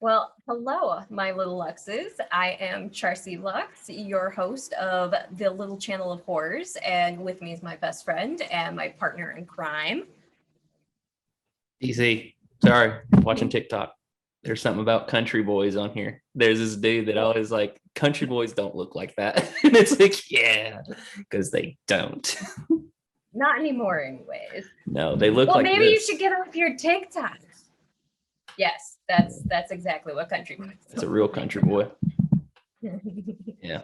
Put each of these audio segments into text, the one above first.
Well, hello, my little Luxes. I am Charcy Lux, your host of the Little Channel of Horrors, and with me is my best friend and my partner in crime. Easy. Sorry, watching TikTok. There's something about country boys on here. There's this dude that always like, country boys don't look like that. And it's like, yeah, because they don't. Not anymore, anyways. No, they look Well, like maybe you this. should get off your TikTok. Yes, that's exactly what country boys. It's a real country boy. Yeah.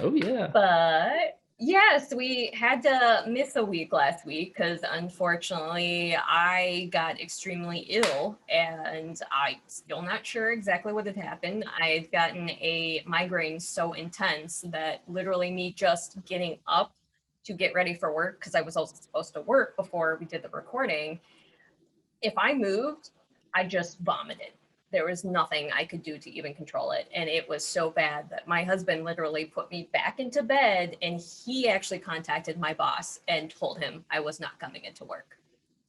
Oh yeah. But yes, we had to miss a week last week because unfortunately I got extremely ill and I'm still not sure exactly what had happened. I've gotten a migraine so intense that literally me just getting up to get ready for work, because I was also supposed to work before we did the recording, if I moved, I just vomited. There was nothing I could do to even control it. And it was so bad that my husband literally put me back into bed, and he actually contacted my boss and told him I was not coming into work.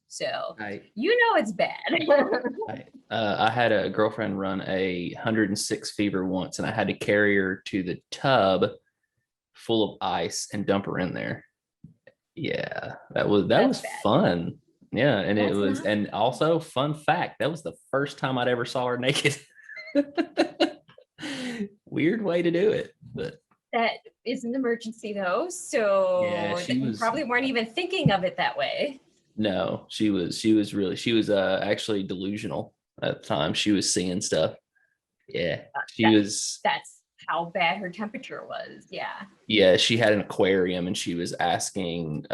So it's bad. I had a girlfriend run a 106 fever once, and I had to carry her to the tub full of ice and dump her in there. Yeah, that was That's fun. Yeah, and That's it was, not- and also fun fact, that was the first time I'd ever saw her naked. Weird way to do it, but That is an emergency though, so yeah, you probably weren't even thinking of it that way. no, she was actually delusional at the time. She was seeing stuff. Yeah, That's how bad her temperature was. yeah, she had an aquarium and she was asking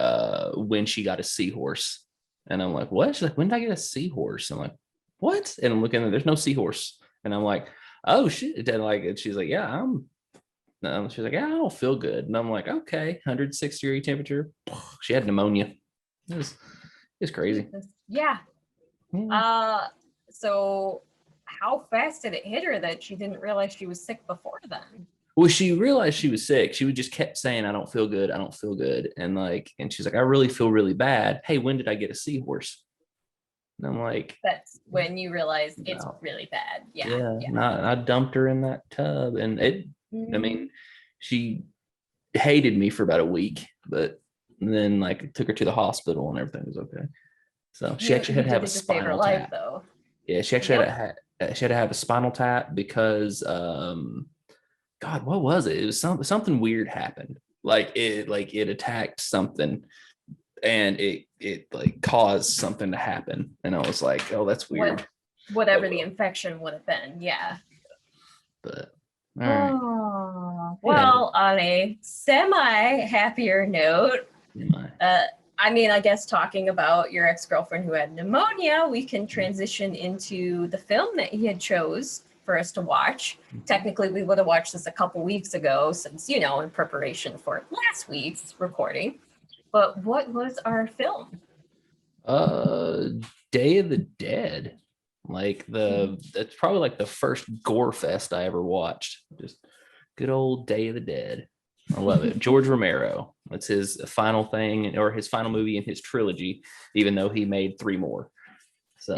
when she got a seahorse. And I'm like, what? She's like, when did I get a seahorse? I'm like, what? And I'm looking, there's no seahorse. And I'm like, oh shit. And she's like, yeah, she's like, yeah, I don't feel good. And I'm like, okay, 106-degree temperature. She had pneumonia. It was crazy. Yeah. So how fast did it hit her that she didn't realize she was sick before then? Well, she realized she was sick. She would just kept saying, I don't feel good. I don't feel good. And she's like, I really feel really bad. Hey, when did I get a seahorse? And I'm like, that's when you realize it's really bad. Yeah. I dumped her in that tub, and I mean, she hated me for about a week, but then like took her to the hospital and everything was okay. So she actually had to have a spinal tap. Though. Yeah, she actually had to have a spinal tap because God, what was it? It was something weird happened. Like it attacked something, and it like caused something to happen. And I was like, oh, that's weird. Whatever the infection would have been, yeah. But all right. Well, on a semi-happier note, I guess talking about your ex-girlfriend who had pneumonia, we can transition into the film that he had chose for us to watch. Technically, we would have watched this a couple weeks ago since, in preparation for last week's recording. But what was our film? Day of the Dead. It's probably like the first gore fest I ever watched. Just good old Day of the Dead. I love it. George Romero. That's his final thing, or his final movie in his trilogy, even though he made 3 more. So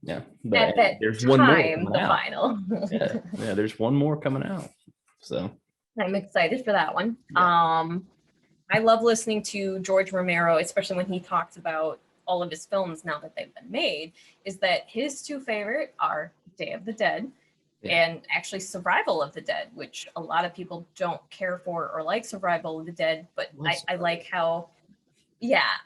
yeah, but there's one more coming out. Final. yeah, there's one more coming out. So I'm excited for that one. Yeah. I love listening to George Romero, especially when he talks about all of his films now that they've been made, is that his 2 favorite are Day of the Dead and actually Survival of the Dead, which a lot of people don't care for or like Survival of the Dead, but I like how,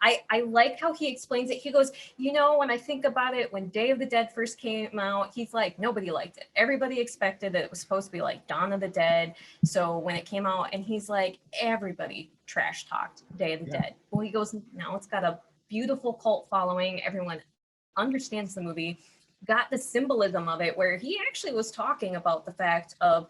I like how he explains it. He goes, when I think about it, when Day of the Dead first came out, he's like, nobody liked it. Everybody expected that it was supposed to be like Dawn of the Dead. So when it came out, and he's like, everybody trash talked Day of the Dead. Well, he goes, now it's got a beautiful cult following. Everyone understands the movie, got the symbolism of it, where he actually was talking about the fact of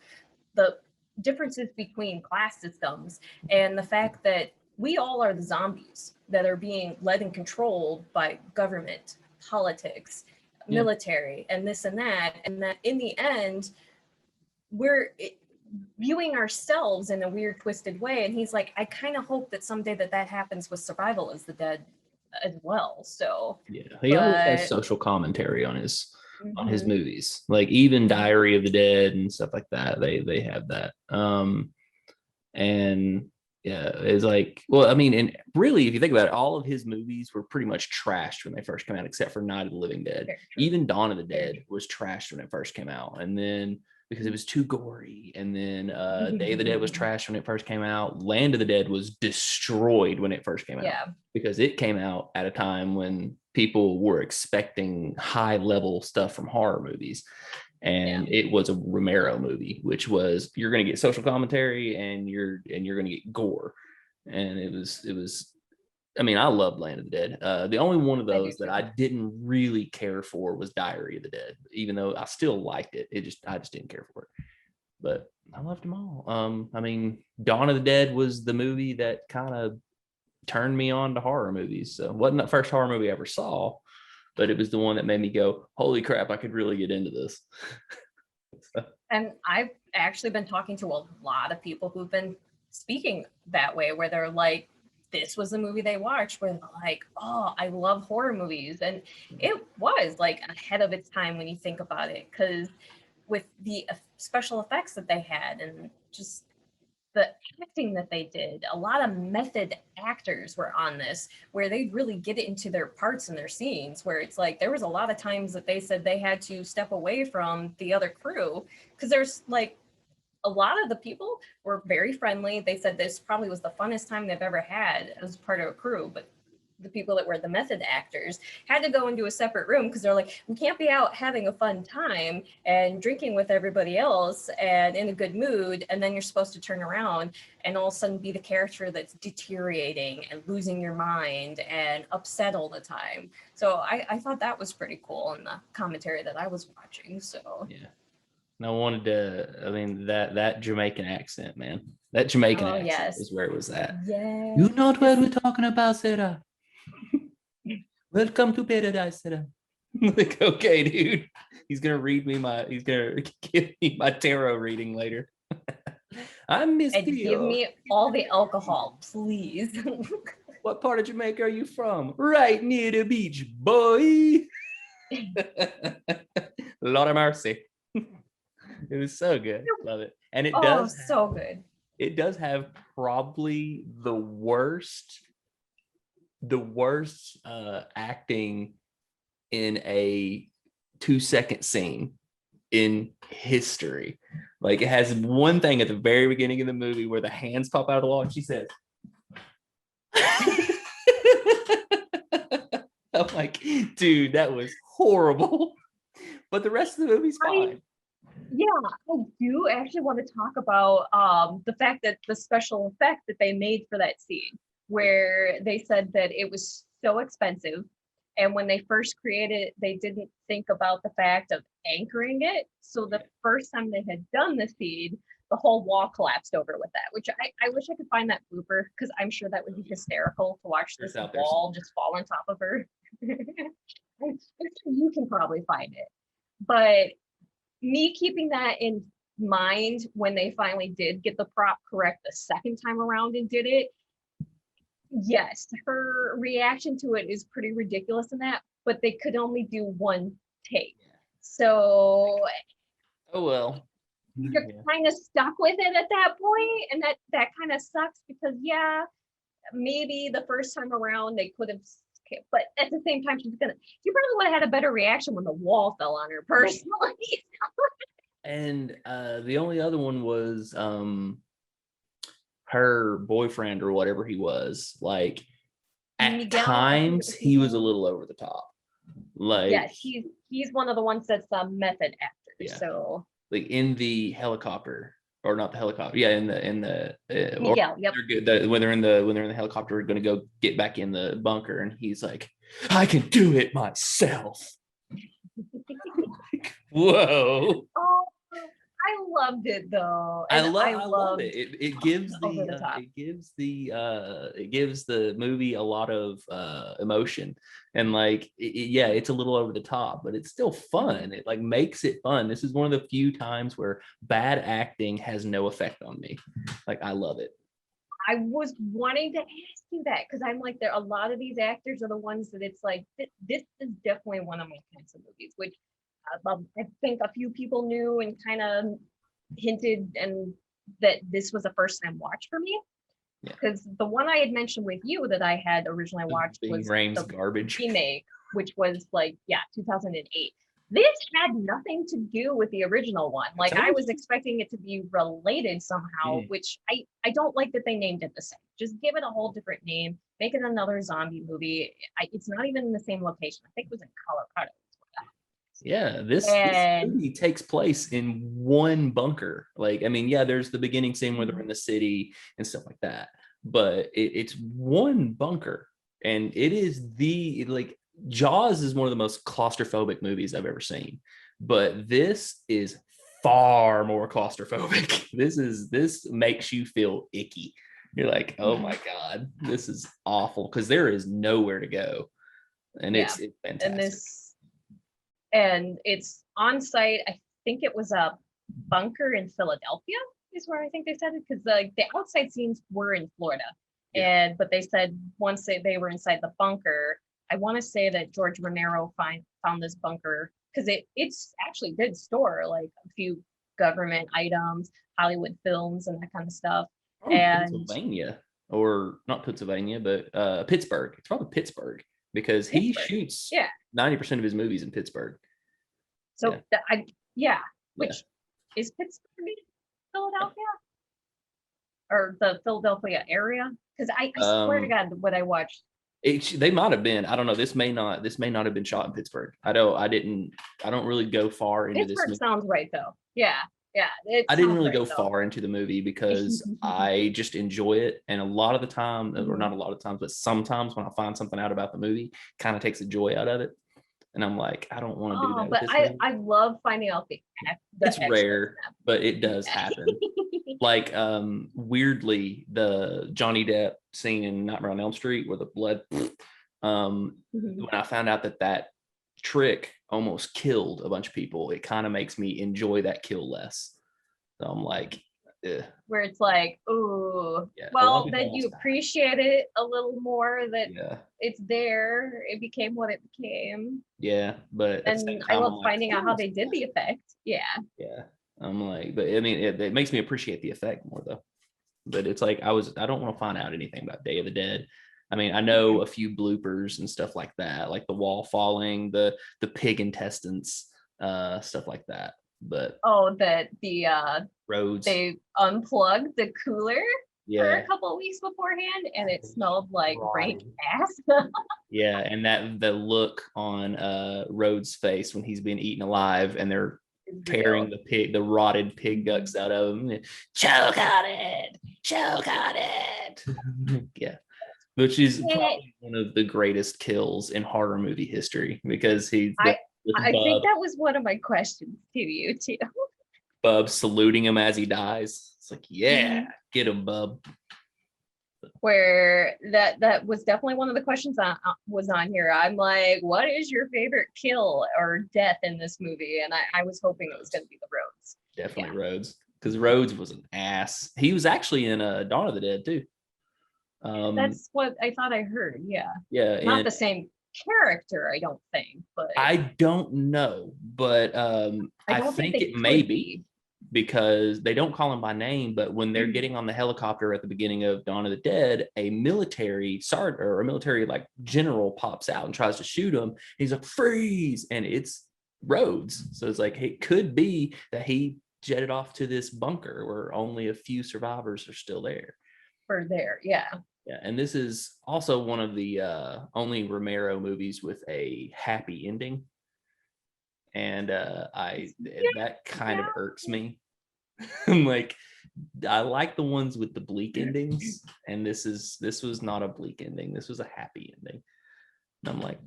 the differences between class systems and the fact that we all are the zombies that are being led and controlled by government, politics, military, and this and that in the end, we're viewing ourselves in a weird, twisted way. And he's like, I kind of hope that someday that happens with Survival of the Dead as well. So yeah, he always has social commentary on his on his Mhm. movies. Like even Diary of the Dead and stuff like that. They have that. And yeah, it's like, well, I mean, and really, if you think about it, all of his movies were pretty much trashed when they first came out, except for Night of the Living Dead. Very true. Even Dawn of the Very Dead true. was trashed when it first came out, and then because it was too gory, and then Day of the Dead was trashed when it first came out. Land of the Dead was destroyed when it first came out Yeah. because it came out at a time when people were expecting high level stuff from horror movies, and it was a Romero movie, which was you're going to get social commentary and you're going to get gore, and it was. I mean, I loved Land of the Dead. The only one of I do those that too. I didn't really care for was Diary of the Dead, even though I still liked it. I just didn't care for it. But I loved them all. I mean, Dawn of the Dead was the movie that kind of turned me on to horror movies. So it wasn't the first horror movie I ever saw, but it was the one that made me go, "Holy crap, I could really get into this." So, And I've actually been talking to a lot of people who've been speaking that way, where they're like, this was the movie they watched, where they're like, oh, I love horror movies. And it was like ahead of its time when you think about it, because with the special effects that they had and just the acting that they did, a lot of method actors were on this, where they really get into their parts and their scenes, where it's like there was a lot of times that they said they had to step away from the other crew because there's like a lot of the people were very friendly. They said this probably was the funnest time they've ever had as part of a crew, but the people that were the method actors had to go into a separate room because they're like, we can't be out having a fun time and drinking with everybody else and in a good mood, and then you're supposed to turn around and all of a sudden be the character that's deteriorating and losing your mind and upset all the time. So I thought that was pretty cool in the commentary that I was watching. So yeah. And I wanted to, I mean, that Jamaican accent, man. That Jamaican oh accent yes. is where it was at. Yes. You know what we're talking about, Sarah? Welcome to paradise, Sarah. Like, okay, dude. He's gonna give me my tarot reading later. I'm Miss And give Pio. me all the alcohol, please. What part of Jamaica are you from? Right near the beach, boy. Lord of mercy. It was so good. Love it. And Oh, so good. it does have probably the worst acting in a 2-second scene in history. Like it has one thing at the very beginning of the movie where the hands pop out of the wall and she says, I'm like, dude, that was horrible. But the rest of the movie's fine. Yeah, I do actually want to talk about the fact that the special effect that they made for that scene, where they said that it was so expensive. And when they first created it, they didn't think about the fact of anchoring it. So the first time they had done the scene, the whole wall collapsed over with that, which I wish I could find that blooper because I'm sure that would be hysterical to watch this wall just fall on top of her. I'm sure you can probably find it. But me keeping that in mind when they finally did get the prop correct the second time around and did it, yes, her reaction to it is pretty ridiculous in that, but they could only do one take. So oh well. You're kind of stuck with it at that point, and that kind of sucks because yeah, maybe the first time around they could have, but at the same time she probably would have had a better reaction when the wall fell on her personally. And the only other one was her boyfriend or whatever he was. Like at Miguel, times he was a little over the top. Like yeah, he's one of the ones that's a method actor. Yeah. So like in the helicopter, or not the helicopter, yeah, in the Miguel, yep. when they're in the helicopter, we're going to go get back in the bunker, and he's like, I can do it myself. Like, whoa. Oh, I loved it though. I And love it. It gives it gives the movie a lot of emotion, and like yeah, it's a little over the top, but it's still fun. It like makes it fun. This is one of the few times where bad acting has no effect on me. Like I love it. I was wanting to ask you that because I'm like, there a lot of these actors are the ones that it's like this is definitely one of my kinds of movies, which I think a few people knew and kind of hinted and that this was a first time watch for me. Yeah. Because the one I had mentioned with you that I had originally watched Ving was Rhames the garbage. remake, which was like, 2008. This had nothing to do with the original one. Like I was expecting it to be related somehow, which I don't like that they named it the same. Just give it a whole different name, make it another zombie movie. It's not even in the same location. I think it was in Colorado. Yeah, this movie takes place in one bunker. Like, I mean, yeah, there's the beginning scene where they're in the city and stuff like that, but it's one bunker, and it is like Jaws is one of the most claustrophobic movies I've ever seen, but this is far more claustrophobic. This makes you feel icky. You're like, oh my God, this is awful, because there is nowhere to go, and it's fantastic. And it's on site. I think it was a bunker in Philadelphia is where I think they said it, because the outside scenes were in Florida. But they said once they were inside the bunker, I want to say that George Romero found this bunker because it's actually did store like a few government items, Hollywood films, and that kind of stuff. And Pennsylvania, or not Pennsylvania, but Pittsburgh. It's probably Pittsburgh, because he shoots 90% of his movies in Pittsburgh. So which is Pittsburgh, Philadelphia, or the Philadelphia area? Because I swear to God, what I watched, they might have been. I don't know. This may not have been shot in Pittsburgh. I don't really go far into Pittsburgh this. Sounds right though. Yeah. I didn't really go far into the movie because I just enjoy it. And a lot of the time, or not a lot of times, but sometimes when I find something out about the movie, kind of takes the joy out of it. And I'm like, I don't want to do that. But I love finding out it's rare, but it does happen. Like weirdly, the Johnny Depp scene in Nightmare on Elm Street where the blood, when I found out that trick almost killed a bunch of people, it kind of makes me enjoy that kill less. So I'm like, where it's like, oh, well, then you appreciate it a little more that it's there. It became what it became. Yeah, but and I love finding out how they did the effect. Yeah. I'm like, but I mean, it makes me appreciate the effect more though. But it's like I don't want to find out anything about Day of the Dead. I mean, I know a few bloopers and stuff like that, like the wall falling, the pig intestines, stuff like that. But the roads, they unplugged the cooler for a couple of weeks beforehand, and it smelled like rank ass. And the look on Rhodes' face when he's being eaten alive, and they're tearing the rotted pig guts out of him. Choke on it. Which is probably one of the greatest kills in horror movie history, because I think that was one of my questions to you too. Bub saluting him as he dies. It's like, get him, Bub. Where that was definitely one of the questions that was on here. I'm like, what is your favorite kill or death in this movie? And I was hoping it was going to be the Rhodes. Definitely Rhodes, because Rhodes was an ass. He was actually in Dawn of the Dead too. That's what I thought I heard. Not the same character, I don't think, but I don't know, but I think it may be, because they don't call him by name, but when they're getting on the helicopter at the beginning of Dawn of the Dead, a military sergeant or a military like general pops out and tries to shoot him. He's like, freeze, and it's Rhodes. So it's like, it could be that he jetted off to this bunker where only a few survivors are still there. And this is also one of the only Romero movies with a happy ending, and that kind of irks me. I'm like, I like the ones with the bleak endings, and this was not a bleak ending. This was a happy ending. And I'm like,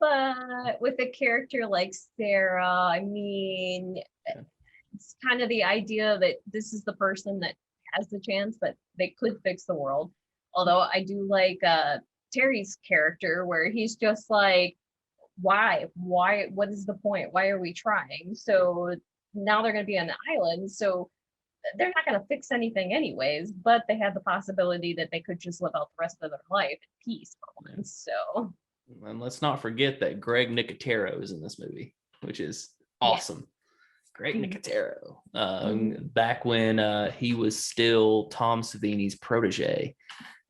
But with a character like Sarah, I mean, it's kind of the idea that this is the person that has the chance that they could fix the world. Although I do like Terry's character, where he's just like, why, what is the point? Why are we trying? So now they're going to be on the island, so they're not going to fix anything anyways, but they had the possibility that they could just live out the rest of their life in peace for once. So, and let's not forget that Greg Nicotero is in this movie. which is Yeah. awesome. Greg Mhm. Nicotero, back when he was still Tom Savini's protege.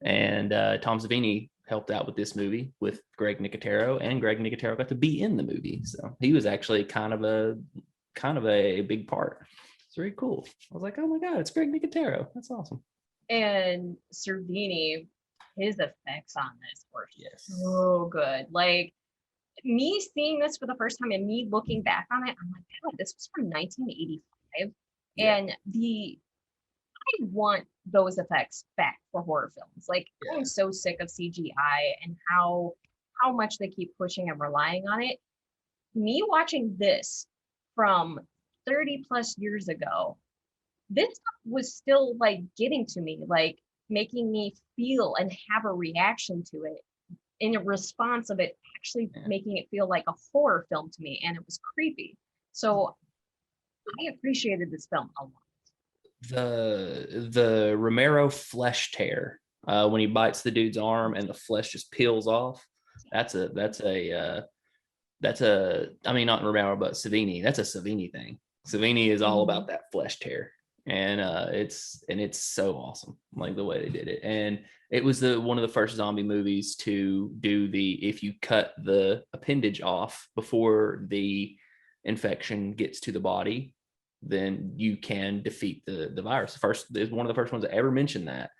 And Tom Savini helped out with this movie with Greg Nicotero, and Greg Nicotero got to be in the movie. So he was actually kind of a big part. It's very cool. I was like, oh my God, it's Greg Nicotero. That's awesome. And Servini, his effects on this were Yes. so good. Like, me seeing this for the first time and me looking back on it, I'm like, God, this was from 1985. Yeah. And I want those effects back for horror films. Like, Yeah. I'm so sick of CGI and how much they keep pushing and relying on it. Me watching this from 30 plus years ago, this stuff was still like getting to me, like making me feel and have a reaction to it in a response of it actually making it feel like a horror film to me, and it was creepy. So I appreciated this film a lot. The Romero flesh tear, when he bites the dude's arm and the flesh just peels off. That's a I mean, not Romero, but Savini. That's a Savini thing. Savini is all about that flesh tear. And it's so awesome, like the way they did it. And it was one of the first zombie movies to do if you cut the appendage off before the infection gets to the body, then you can defeat the virus. It's one of the first ones that ever mentioned that.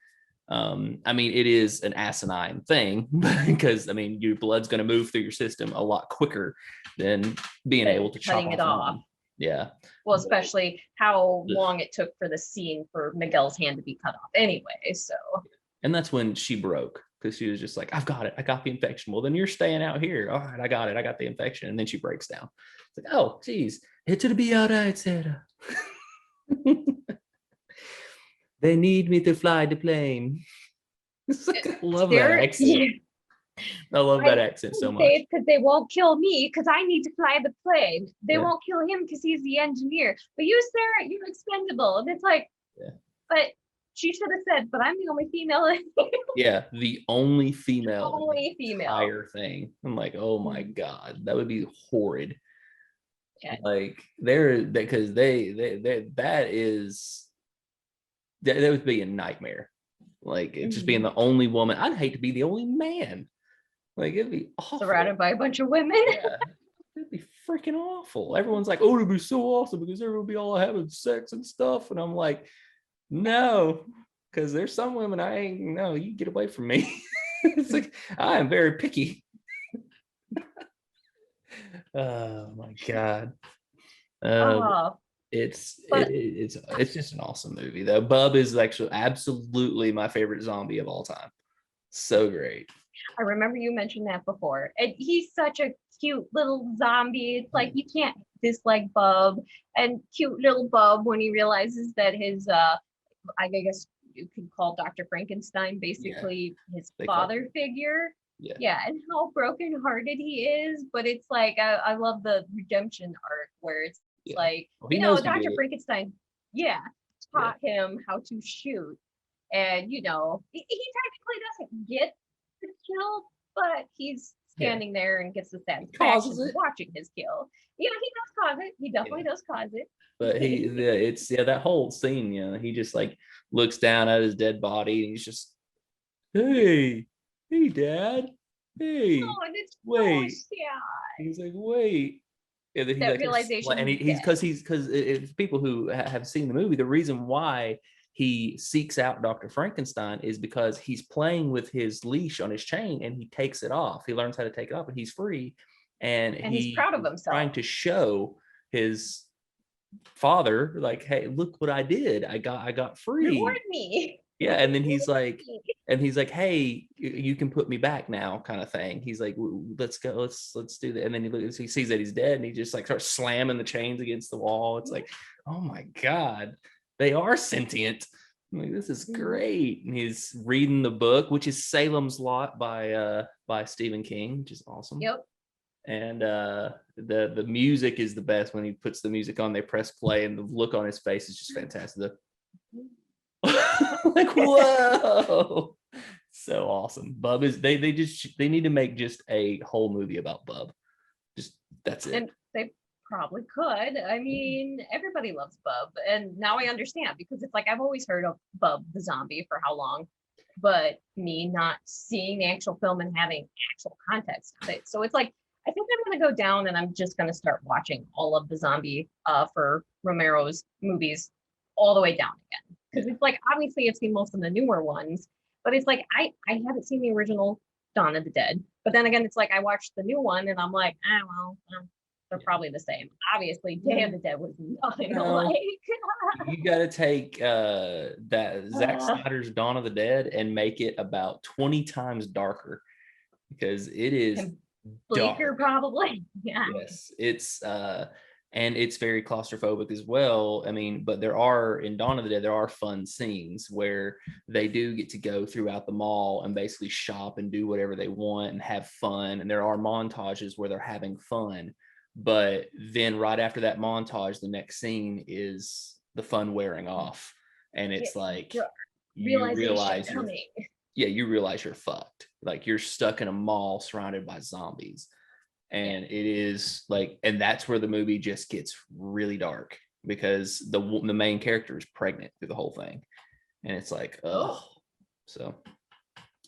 I mean, it is an asinine thing because I mean, your blood's going to move through your system a lot quicker than being able to cutting chop it off. Yeah. Well, especially how long it took for the scene for Miguel's hand to be cut off anyway. So. And that's when she broke, because she was just like, I've got it. I got the infection. Well, then you're staying out here. All right, I got it. I got the infection. And then she breaks down. It's like, oh, geez, it'll be all right, Sarah. They need me to fly the plane. Like, I love that accent. Yeah. I love that accent so much. Because they won't kill me because I need to fly the plane. They won't kill him because he's the engineer. But you, Sarah, you're expendable. And it's like, but she should have said, but I'm the only female. Yeah, the only female. Only female. Entire thing. I'm like, oh my God, that would be horrid. Yeah. Like because that would be a nightmare. Like it's just being the only woman. I'd hate to be the only man. Like it'd be awful. Surrounded by a bunch of women. Yeah, it'd be freaking awful. Everyone's like, oh, it'd be so awesome because everyone would be all having sex and stuff. And I'm like, no, because there's some women you get away from me. It's like, I am very picky. Oh my God. It's just an awesome movie though. Bub is actually absolutely my favorite zombie of all time. So great. I remember you mentioned that before. And he's such a cute little zombie. It's like you can't dislike Bub. And cute little Bub when he realizes that his I guess you could call Dr. Frankenstein basically his father figure. Yeah, and how brokenhearted he is. But it's like I love the redemption arc where it's like, Dr. Frankenstein, taught him how to shoot. And he technically doesn't get the kill, but he's standing there and gets the satisfaction of watching his kill. Yeah, he does cause it. He definitely does cause it. But it's that whole scene, he just like looks down at his dead body and he's just, hey, Dad, hey, wait. So he's like, wait. And then that realization, and because people who have seen the movie, the reason why he seeks out Dr. Frankenstein is because he's playing with his leash on his chain and he takes it off. He learns how to take it off and he's free. And he's proud of himself. Trying to show his father, like, hey, look what I did. I got free. Reward me. Yeah. And then he's like, hey, you can put me back now, kind of thing. He's like, let's go, let's do that. And then he sees that he's dead and he just like starts slamming the chains against the wall. It's like, oh my God. They are sentient. I'm like, this is great. And he's reading the book, which is Salem's Lot by Stephen King, which is awesome. Yep. And the music is the best. When he puts the music on, they press play, and the look on his face is just fantastic. Like, whoa, so awesome. Bub is they need to make just a whole movie about Bub. Just that's it. And they probably could. I mean, everybody loves Bub, and now I understand because it's like I've always heard of Bub the zombie for how long, but me not seeing the actual film and having actual context of it. So it's like I think I'm gonna go down and I'm just gonna start watching all of the zombie for Romero's movies all the way down again. Because it's like obviously I've seen most of the newer ones, but it's like I haven't seen the original Dawn of the Dead. But then again, it's like I watched the new one and I'm like, well, they're probably the same. Obviously, Day of the Dead was nothing alike. You got to take that Zack Snyder's Dawn of the Dead and make it about 20 times darker because it is bleaker, dark. Probably. Yeah. Yes, it's and it's very claustrophobic as well. I mean, but there are in Dawn of the Dead, there are fun scenes where they do get to go throughout the mall and basically shop and do whatever they want and have fun. And there are montages where they're having fun. But then right after that montage, the next scene is the fun wearing off. And it's like you realize you realize you're fucked. Like you're stuck in a mall surrounded by zombies. And it is like, and that's where the movie just gets really dark because the main character is pregnant through the whole thing. And it's like, oh, so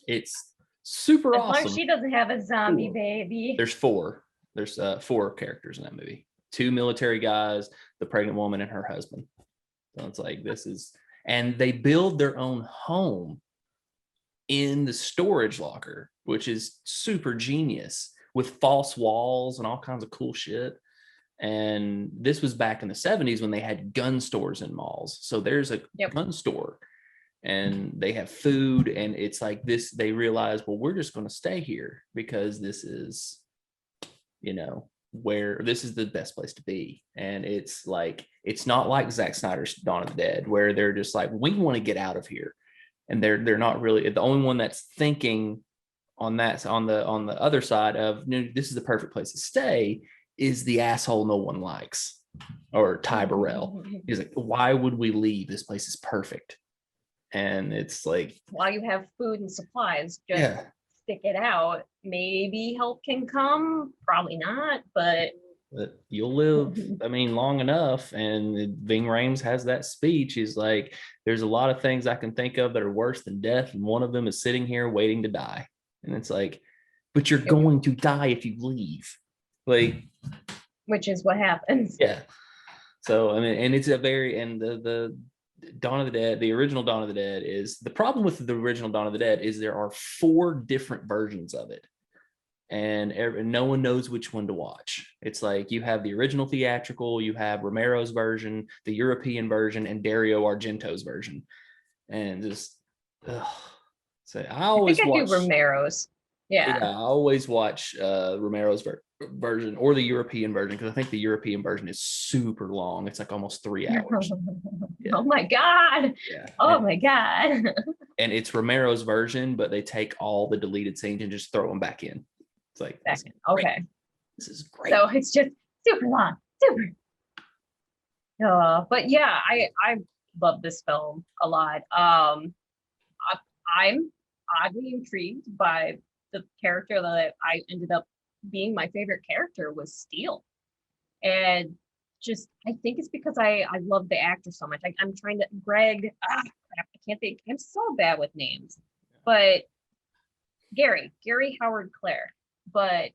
it's super awesome. As long as she doesn't have a zombie baby. There's four characters in that movie, 2 military guys, the pregnant woman and her husband. So it's like, and they build their own home in the storage locker, which is super genius with false walls and all kinds of cool shit. And this was back in the 70s when they had gun stores in malls. So there's a gun store and they have food and it's like this, they realize, well, we're just going to stay here because this is, where this is the best place to be. And it's like, it's not like Zack Snyder's Dawn of the Dead where they're just like, we want to get out of here. And they're not really the only one that's thinking on that, on the other side of this is the perfect place to stay is the asshole no one likes, or Ty Burrell. He's like, why would we leave? This place is perfect. And it's like, while you have food and supplies, just stick it out. Maybe help can come, probably not, but you'll live, I mean, long enough. And Ving Rhames has that speech. He's like, there's a lot of things I can think of that are worse than death. And one of them is sitting here waiting to die. And it's like, but you're going to die if you leave. Like, which is what happens. Yeah. So, I mean, and it's the Dawn of the Dead, the original Dawn of the Dead is, the problem with the original Dawn of the Dead is there are 4 different versions of it. And no one knows which one to watch. It's like you have the original theatrical, you have Romero's version, the European version, and Dario Argento's version. And just, so I always watch Romero's. Yeah, I always watch Romero's version or the European version because I think the European version is super long. It's like almost 3 hours. Oh my god! Yeah. Oh my god! And it's Romero's version, but they take all the deleted scenes and just throw them back in. It's like, okay, this is great. So it's just super long, super. But yeah, I love this film a lot. I'm oddly intrigued by the character that I ended up being my favorite character was Steele. And just, I think it's because I love the actor so much. I'm trying to, Greg, crap, I can't think, I'm so bad with names. But Gary Howard Clare. But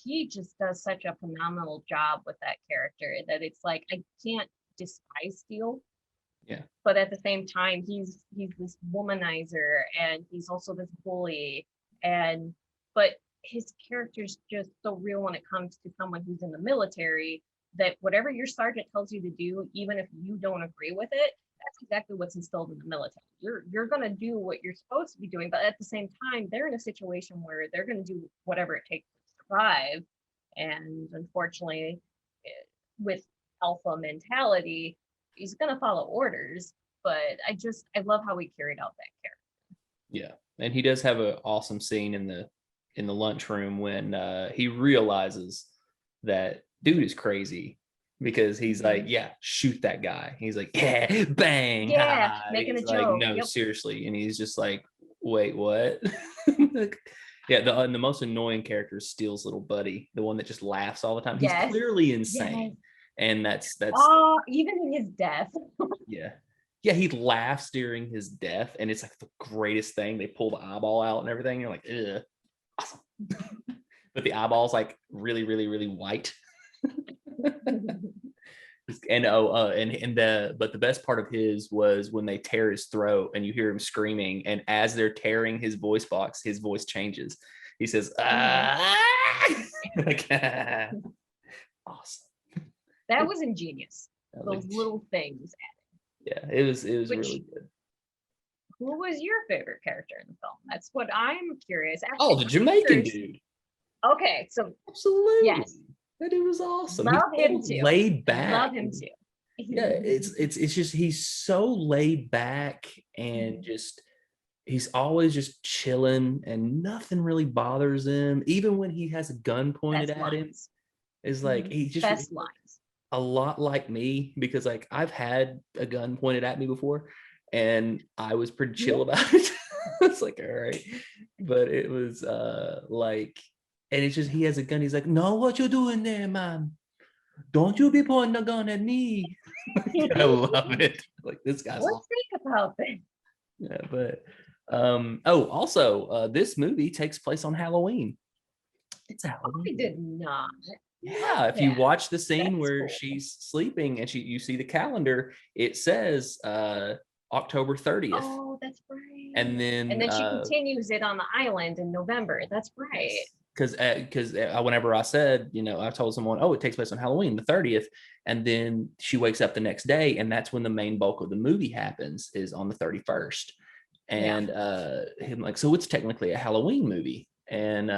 he just does such a phenomenal job with that character that it's like, I can't despise Steele. Yeah. But at the same time, he's this womanizer and he's also this bully. But his character's just so real when it comes to someone who's in the military, that whatever your sergeant tells you to do, even if you don't agree with it, that's exactly what's instilled in the military. You're going to do what you're supposed to be doing, but at the same time, they're in a situation where they're going to do whatever it takes to survive. And unfortunately, with alpha mentality, he's going to follow orders. But I love how he carried out that character. Yeah, and he does have an awesome scene in the lunchroom when he realizes that dude is crazy. Because he's like, yeah, shoot that guy. He's like, yeah, bang. Yeah, making he's a like, joke. no, seriously. And he's just like, wait, what? Yeah, and the most annoying character is Steele's little buddy, the one that just laughs all the time. He's Yes. clearly insane. Yes. And that's Even in his death. yeah. Yeah, he laughs during his death, and it's like the greatest thing. They pull the eyeball out and everything. You're like, ugh, awesome. But the eyeball's like really, really, really white. And but the best part of his was when they tear his throat and you hear him screaming, and as they're tearing his voice box, his voice changes. He says, like, awesome. That was ingenious. Those little things. Yeah, it was really good. Who was your favorite character in the film? That's what I'm curious. Oh, the Jamaican dude. Okay, so absolutely, yes, that dude was awesome. Love him too. Laid back. Love him too. Yeah, it's just he's so laid back and just he's always just chilling and nothing really bothers him. Even when he has a gun pointed at him, it's like he just best lines. A lot like me, because like I've had a gun pointed at me before and I was pretty chill about it. It's like, all right. But it was like, and it's just he has a gun. He's like, no, what you doing there, man? Don't you be pointing a gun at me. I love it. Like, this guy's Let's think about this. Yeah, but also this movie takes place on Halloween. It's Halloween. I did not. Yeah, if you watch the scene where she's sleeping and you see the calendar, it says October 30th. Oh, that's right. And then she continues it on the island in November. That's right. Because whenever I said, I told someone, oh, it takes place on Halloween, the 30th, and then she wakes up the next day, and that's when the main bulk of the movie happens, is on the 31st. And him like, so it's technically a Halloween movie. And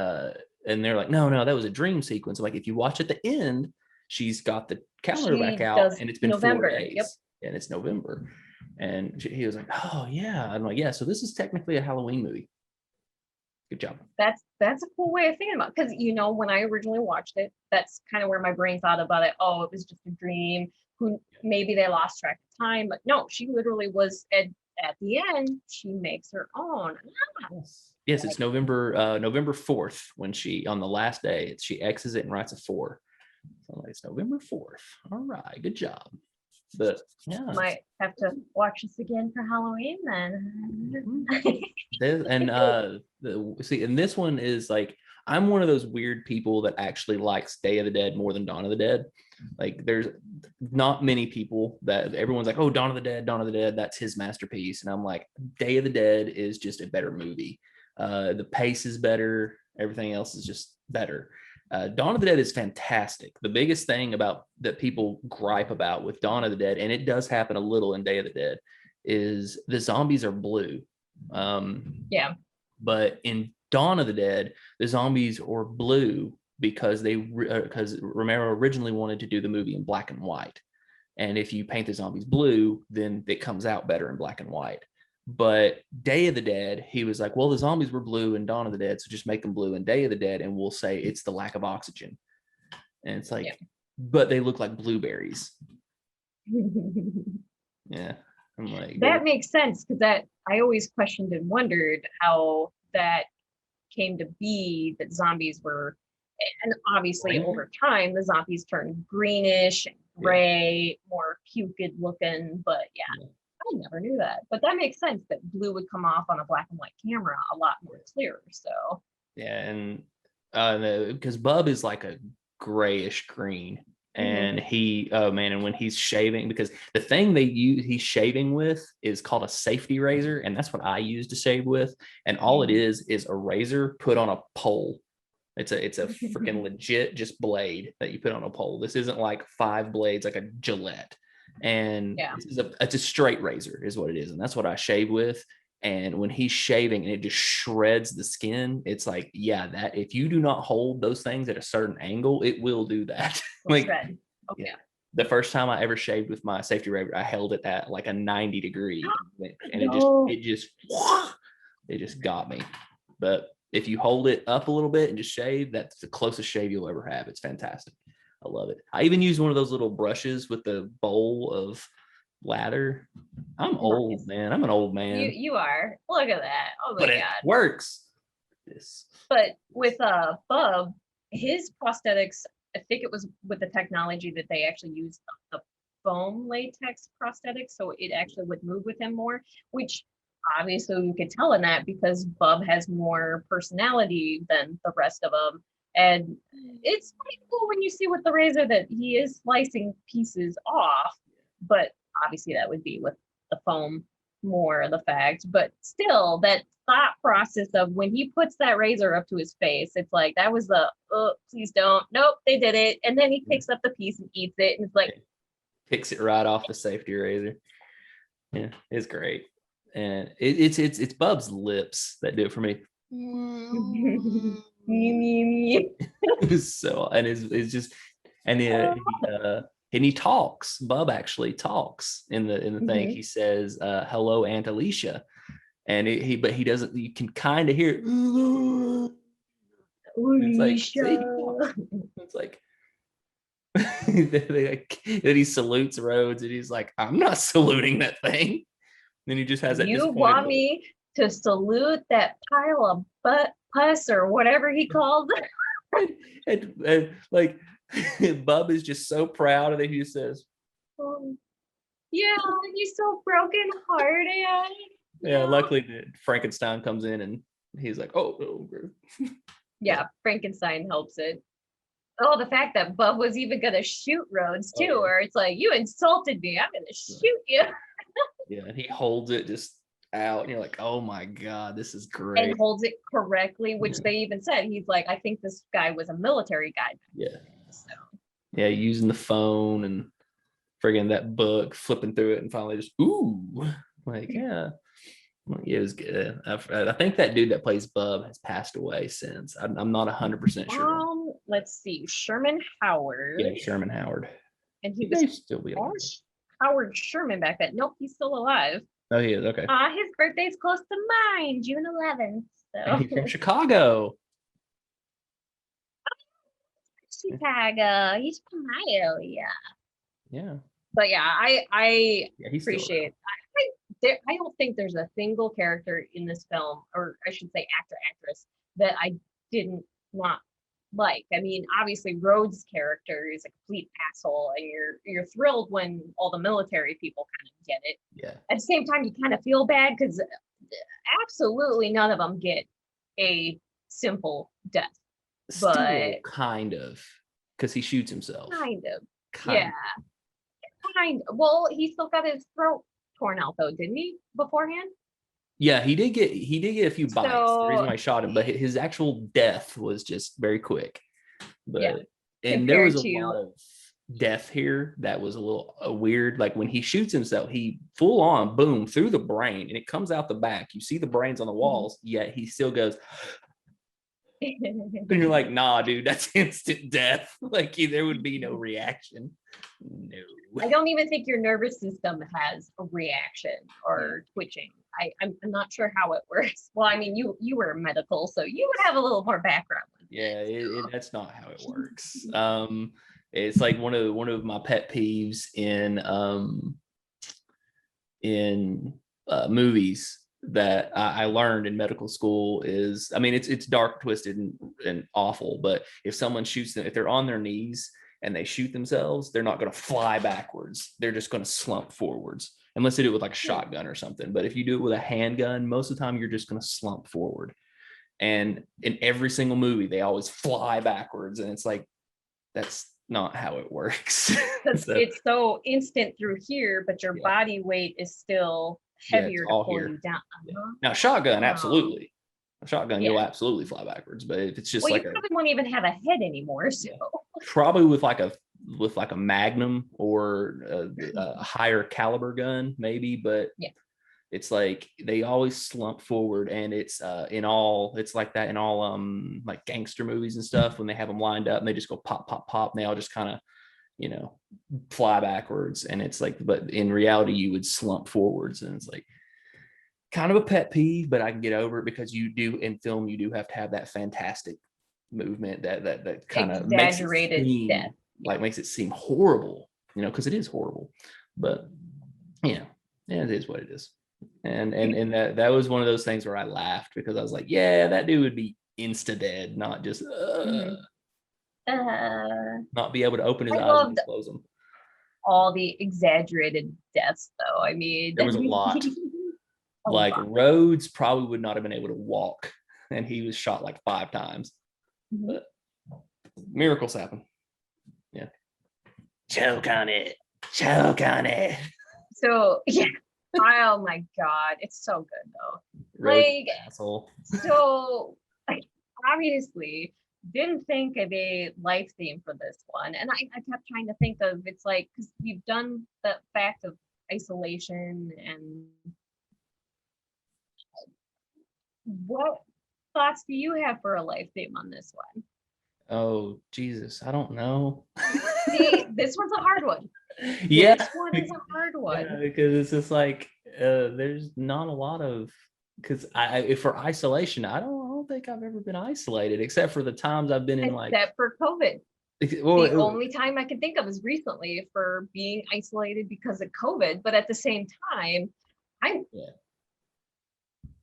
they're like, no, that was a dream sequence. Like, if you watch at the end, she's got the calendar back out, and it's been November. 4 days. Yep. And it's November. And he was like, oh yeah. I'm like, yeah, so this is technically a Halloween movie. Good job. That's a cool way of thinking about it. Because when I originally watched it, that's kind of where my brain thought about it. Oh, it was just a dream. Maybe they lost track of time, but no, she literally was at the end. She makes her own. Yes, it's November 4th when she, on the last day, she X's it and writes a 4. So it's November 4th. All right, good job. But yeah, might have to watch this again for Halloween then. And this one is like, I'm one of those weird people that actually likes Day of the Dead more than Dawn of the Dead. Like, there's not many people that everyone's like, oh, Dawn of the Dead, that's his masterpiece. And I'm like, Day of the Dead is just a better movie. The pace is better. Everything else is just better. Dawn of the Dead is fantastic. The biggest thing about that people gripe about with Dawn of the Dead, and it does happen a little in Day of the Dead, is the zombies are blue. But in Dawn of the Dead, the zombies are blue because Romero originally wanted to do the movie in black and white. And if you paint the zombies blue, then it comes out better in black and white. But Day of the Dead, he was like, well, the zombies were blue in Dawn of the Dead, so just make them blue in Day of the Dead, and we'll say it's the lack of oxygen. And it's like, but they look like blueberries. Yeah. I'm like, that makes sense, because that I always questioned and wondered how that came to be, that zombies were, and obviously over time the zombies turned greenish and gray, more putrid looking, but I never knew that. But that makes sense that blue would come off on a black and white camera a lot more clear. So and because Bub is like a grayish green, and he and when he's shaving, because the thing he's shaving with is called a safety razor, and that's what I use to shave with, and all it is a razor put on a pole. It's a freaking legit just blade that you put on a pole. This isn't like 5 blades like a Gillette. And it's a straight razor is what it is, and that's what I shave with. And when he's shaving and it just shreds the skin, it's like, that if you do not hold those things at a certain angle, it will do that. Like, the first time I ever shaved with my safety razor, I held it at like a 90 degree, and it just got me. But if you hold it up a little bit and just shave, that's the closest shave you'll ever have. It's fantastic. I love it. I even use one of those little brushes with the bowl of lather. I'm old, man. I'm an old man. You are. Look at that. Oh my God. It works. But with Bub, his prosthetics, I think it was with the technology that they actually used the foam latex prosthetics, so it actually would move with him more, which obviously you could tell in that because Bub has more personality than the rest of them. And it's pretty cool when you see with the razor that he is slicing pieces off, but obviously that would be with the foam more the fact, but still that thought process of when he puts that razor up to his face, it's like that was the oh please don't, nope, they did it, and then he picks up the piece and eats it, and it's like Picks it right off the safety razor. Yeah, it's great. And it's Bub's lips that do it for me. So and it's just and he talks. Bub actually talks in the thing. He says, "Hello, Aunt Alicia," and but he doesn't. You can kind of hear. It's like see, it's like that he salutes Rhodes, and he's like, "I'm not saluting that thing." Then he just has that. You want me to salute that pile of butt pus or whatever he called it? and like Bub is just so proud of it. He just says, yeah, he's so broken hearted. Yeah, luckily Frankenstein comes in and he's like, oh. Yeah, Frankenstein helps it. Oh, the fact that Bub was even gonna shoot Rhodes too, where it's like, you insulted me, I'm gonna shoot you. Yeah, and he holds it just out, and you're like, oh my god, this is great. And holds it correctly, which they even said, he's like, I think this guy was a military guy. Yeah. So. Yeah, using the phone and friggin' that book, flipping through it, and finally just like yeah. It was good. I think that dude that plays Bub has passed away since. I'm not 100% sure. Let's see, Sherman Howard. Yeah, Sherman Howard. And he was still be alive. Howard Sherman back then. Nope, he's still alive. Oh, he is. Okay. His birthday's close to mine, June 11th. So. And he's from Chicago. Chicago. He's from my area. Yeah. But yeah, I appreciate. I don't think there's a single character in this film, or I should say actor, actress, that I didn't not like. I mean, obviously Rhodes' character is a complete asshole, and you're thrilled when all the military people kind of get it. Yeah. At the same time, you kind of feel bad because absolutely none of them get a simple death. But still kind of, because he shoots himself. Kind of. Yeah. Well, he still got his throat torn out though, didn't he, beforehand? Yeah, he did get a few bites. The reason why I shot him, but his actual death was just very quick. But and there was a lot of death here that was a little weird. Like when he shoots himself, he full on boom through the brain, and it comes out the back. You see the brains on the walls, yet he still goes. And you're like, nah, dude, that's instant death. Like there would be no reaction. No. I don't even think your nervous system has a reaction or twitching. I'm not sure how it works. Well, I mean, you were medical, so you would have a little more background. Yeah, that's not how it works. It's like one of my pet peeves in movies that I learned in medical school is, I mean, it's dark, twisted, and awful. But if someone shoots them, if they're on their knees and they shoot themselves, they're not going to fly backwards. They're just going to slump forwards, unless they do it with like a shotgun or something. But if you do it with a handgun, most of the time you're just going to slump forward. And in every single movie, they always fly backwards, and it's like that's not how it works. So, it's so instant through here, but your body weight is still heavier to pull you down. Yeah. Now, shotgun, absolutely. A shotgun, you'll absolutely fly backwards. But if it's just you probably won't even have a head anymore. So probably with like a Magnum or a higher caliber gun, maybe. But it's like they always slump forward, and it's like that in all like gangster movies and stuff when they have them lined up and they just go pop, pop, pop, and they all just kind of fly backwards. And it's like, but in reality you would slump forwards, and it's like kind of a pet peeve, but I can get over it because you do in film, you do have to have that fantastic movement that kind of exaggerated death, like makes it seem horrible, because it is horrible. But it is what it is. And that was one of those things where I laughed because I was like, yeah, that dude would be insta dead, not just Mhm. not be able to open his I eyes and loved close them. all the exaggerated deaths, though. I mean, There was a lot. a Like lot. Rhodes probably would not have been able to walk, and he was shot like 5 times. Mhm. But miracles happen. Yeah. Choke on it. Choke on it. So yeah. Oh my god, it's so good though. Rhodes Like, asshole. so like obviously didn't think of a life theme for this one. And I kept trying to think of, it's like, because we've done the fact of isolation, and what thoughts do you have for a life theme on this one? Oh Jesus, I don't know. See, this one's a hard one. Yeah, This one is a hard yeah, one. because it's just like there's not a lot of, because if for isolation, I don't think I've ever been isolated except for the times I've been in like, Except for COVID. well, The only time I can think of is recently for being isolated because of COVID. But at the same time, I'm yeah.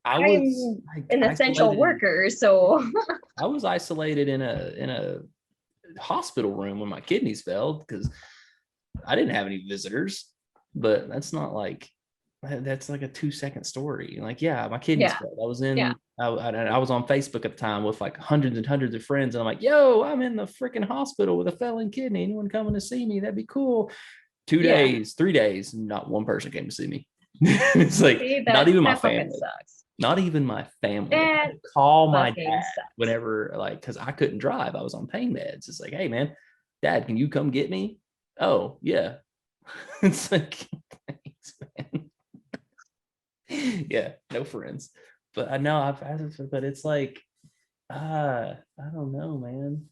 I was I'm like an essential isolated. worker, so I was isolated in a hospital room when my kidneys failed because I didn't have any visitors. But that's not like, that's like a 2-second story. Like, yeah, my kidneys yeah, failed. I was yeah. in, I was on Facebook at the time with like hundreds and hundreds of friends, and I'm like, yo, I'm in the freaking hospital with a failing kidney. Anyone coming to see me? That'd be cool. 2 days, 3 days, not one person came to see me. It's like See, not that even my that fucking family. sucks. Not even my family. I That had to call my fucking dad sucks. whenever, like, because I couldn't drive. I was on pain meds. It's like, hey, man, dad, can you come get me? Oh, yeah. It's like, thanks, man. Yeah, no friends. But I know I've asked, but it's like, I don't know, man.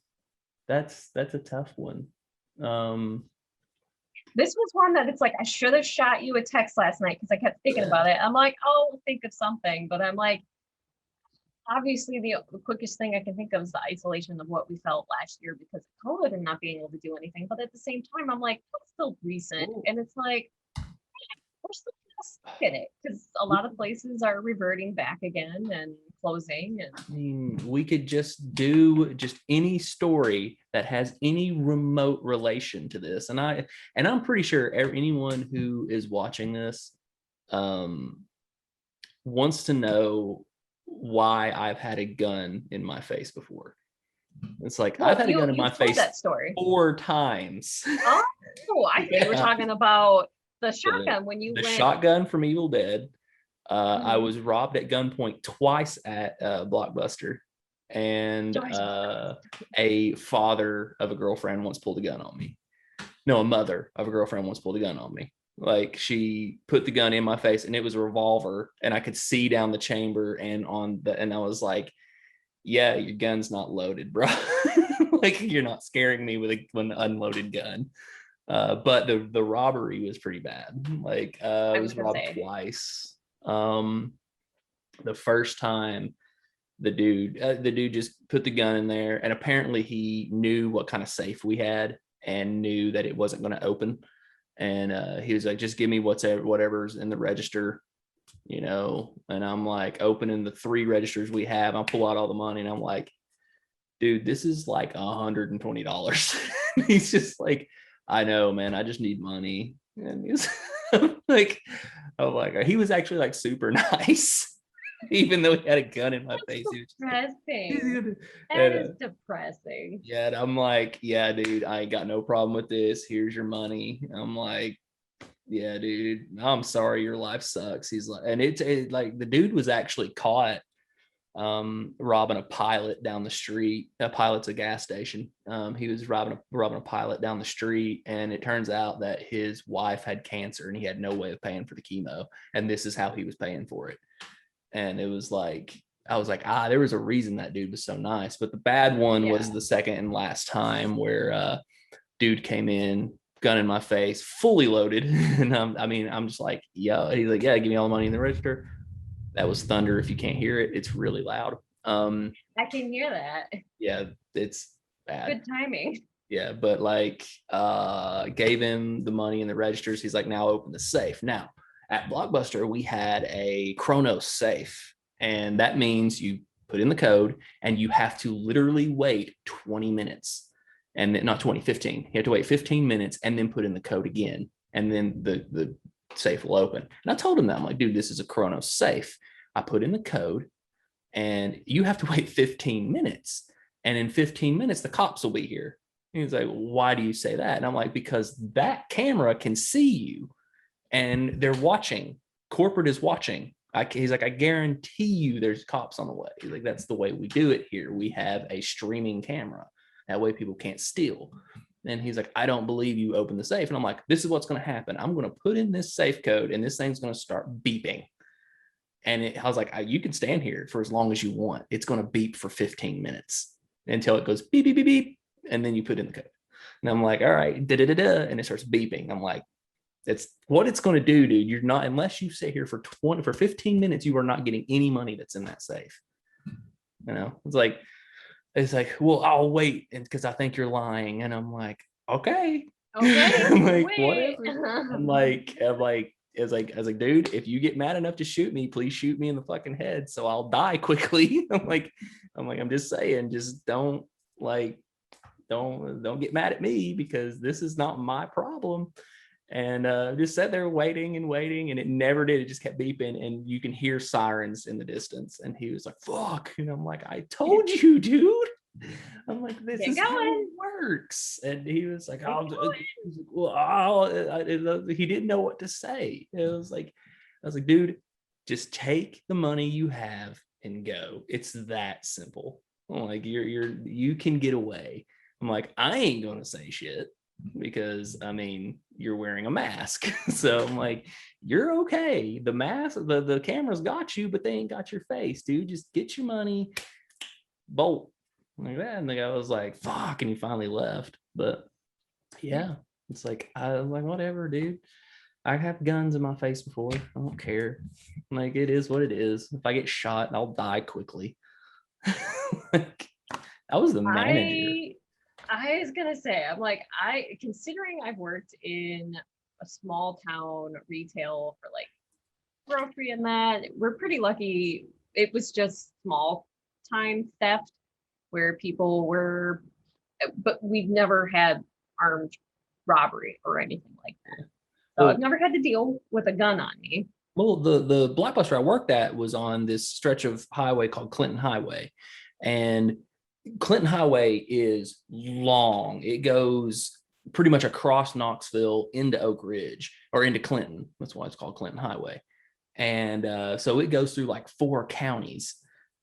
That's a tough one. Um, This was one that it's like I should have shot you a text last night because I kept thinking about it. I'm like, oh, I'll think of something, but I'm like, obviously the quickest thing I can think of is the isolation of what we felt last year because of COVID and not being able to do anything. But at the same time, I'm like, that's still recent, Ooh. and it's like we're still kind of stuck in it because a lot of places are reverting back again and closing. And I mean, we could just do just any story that has any remote relation to this, and I'm pretty sure anyone who is watching this um, wants to know why I've had a gun in my face before. It's like, I've well, had a gun in my you've told face that story. 4 times. Oh, I thought you were Yeah. talking about the the, shotgun when you the went. shotgun from Evil Dead. I Mhm. was robbed at gunpoint twice at Blockbuster, and a father of a girlfriend once pulled a gun on me. No, a mother of a girlfriend once pulled a gun on me. Like, she put the gun in my face, and it was a revolver, and I could see down the chamber and I was like, yeah, your gun's not loaded, bro. Like, you're not scaring me with an unloaded gun. But the robbery was pretty bad. Like, I I was was gonna robbed say, twice. The first time, the dude just put the gun in there, and apparently he knew what kind of safe we had and knew that it wasn't going to open. And he was like, just give me whatever's in the register, and I'm like, opening the 3 registers we have. I'll pull out all the money, and I'm like, dude, this is like $120. He's just like, I know, man, I just need money. And he's like, oh my God. He was actually like super nice, even though he had a gun in my face. He was just like, depressing. That and, is depressing. yeah, and I'm like, yeah, dude, I ain't got no problem with this. Here's your money. I'm like, yeah, dude, I'm sorry, your life sucks. He's like, and like, the dude was actually caught robbing a pilot down the street. A pilot's a gas station. He was robbing a pilot down the street, and it turns out that his wife had cancer and he had no way of paying for the chemo, and this is how he was paying for it. And it was like, I was like, there was a reason that dude was so nice. But the bad one was the second and last time where dude came in, gun in my face, fully loaded. And I'm just like, yo, he's like, yeah, give me all the money in the register. That was thunder. If you can't hear it, it's really loud. I can hear that. Yeah, it's bad. Good timing. Yeah, but like, gave him the money in the registers. He's like, now open the safe. Now, at Blockbuster, we had a Chronos safe, and that means you put in the code, and you have to literally wait 20 minutes. And then, not 20, 15. You have to wait 15 minutes and then put in the code again. And then the safe will open. And I told him that. I'm like, dude, this is a Chronos safe. I put in the code and you have to wait 15 minutes. And in 15 minutes, the cops will be here. And he's like, why do you say that? And I'm like, because that camera can see you and they're watching. Corporate is watching. He's like, I guarantee you there's cops on the way. He's like, that's the way we do it here. We have a streaming camera. That way people can't steal. And he's like, I don't believe you open the safe. And I'm like, this is what's going to happen. I'm going to put in this safe code and this thing's going to start beeping. And I was like, you can stand here for as long as you want. It's going to beep for 15 minutes until it goes beep, beep, beep, beep. And then you put in the code. And I'm like, all right, da-da-da-da. And it starts beeping. I'm like, it's what it's going to do, dude. You're not, unless you sit here for 15 minutes, you are not getting any money that's in that safe. You know, it's like, well, I'll wait because I think you're lying. And I'm like, okay. I'm like, whatever. I'm like, I was like, dude, if you get mad enough to shoot me, please shoot me in the fucking head so I'll die quickly. I'm just saying, just don't get mad at me because this is not my problem. And just sat there waiting, and it never did. It just kept beeping, and you can hear sirens in the distance. And he was like, fuck. And I'm like, I told you, dude. I'm like, this is how it works. And he was like, he didn't know what to say. I was like, dude, just take the money you have and go. It's that simple. I'm like, you can get away. I'm like, I ain't gonna say shit because I mean, you're wearing a mask. So I'm like, you're okay. The mask, the camera's got you, but they ain't got your face, dude. Just get your money, bolt. Like that. And the guy was like, fuck, and he finally left. But yeah, it's like, I was like, whatever, dude. I have guns in my face before. I don't care. Like, it is what it is. If I get shot, I'll die quickly. Like, I was the manager. I was gonna say, I'm like, considering I've worked in a small town retail for like grocery and that, we're pretty lucky. It was just small time theft where people were, but we've never had armed robbery or anything like that. So I've never had to deal with a gun on me. Well, the Blockbuster I worked at was on this stretch of highway called Clinton Highway. And Clinton Highway is long. It goes pretty much across Knoxville into Oak Ridge or into Clinton. That's why it's called Clinton Highway. And so it goes through like 4 counties.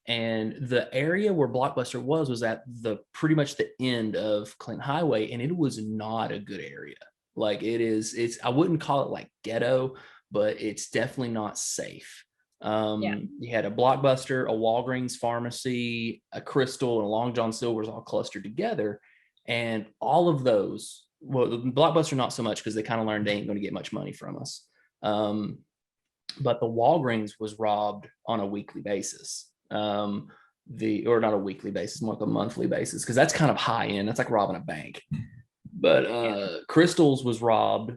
And the area where Blockbuster was at the pretty much the end of Clinton Highway, and it was not a good area. Like it's I wouldn't call it like ghetto, but it's definitely not safe. You had a Blockbuster, a Walgreens pharmacy, a Crystal, and a Long John Silver's all clustered together. And all of those, well, the Blockbuster not so much because they kind of learned they ain't going to get much money from us. But the Walgreens was robbed on a weekly basis. Or not a weekly basis, more like a monthly basis, because that's kind of high end. That's like robbing a bank. But Crystal's was robbed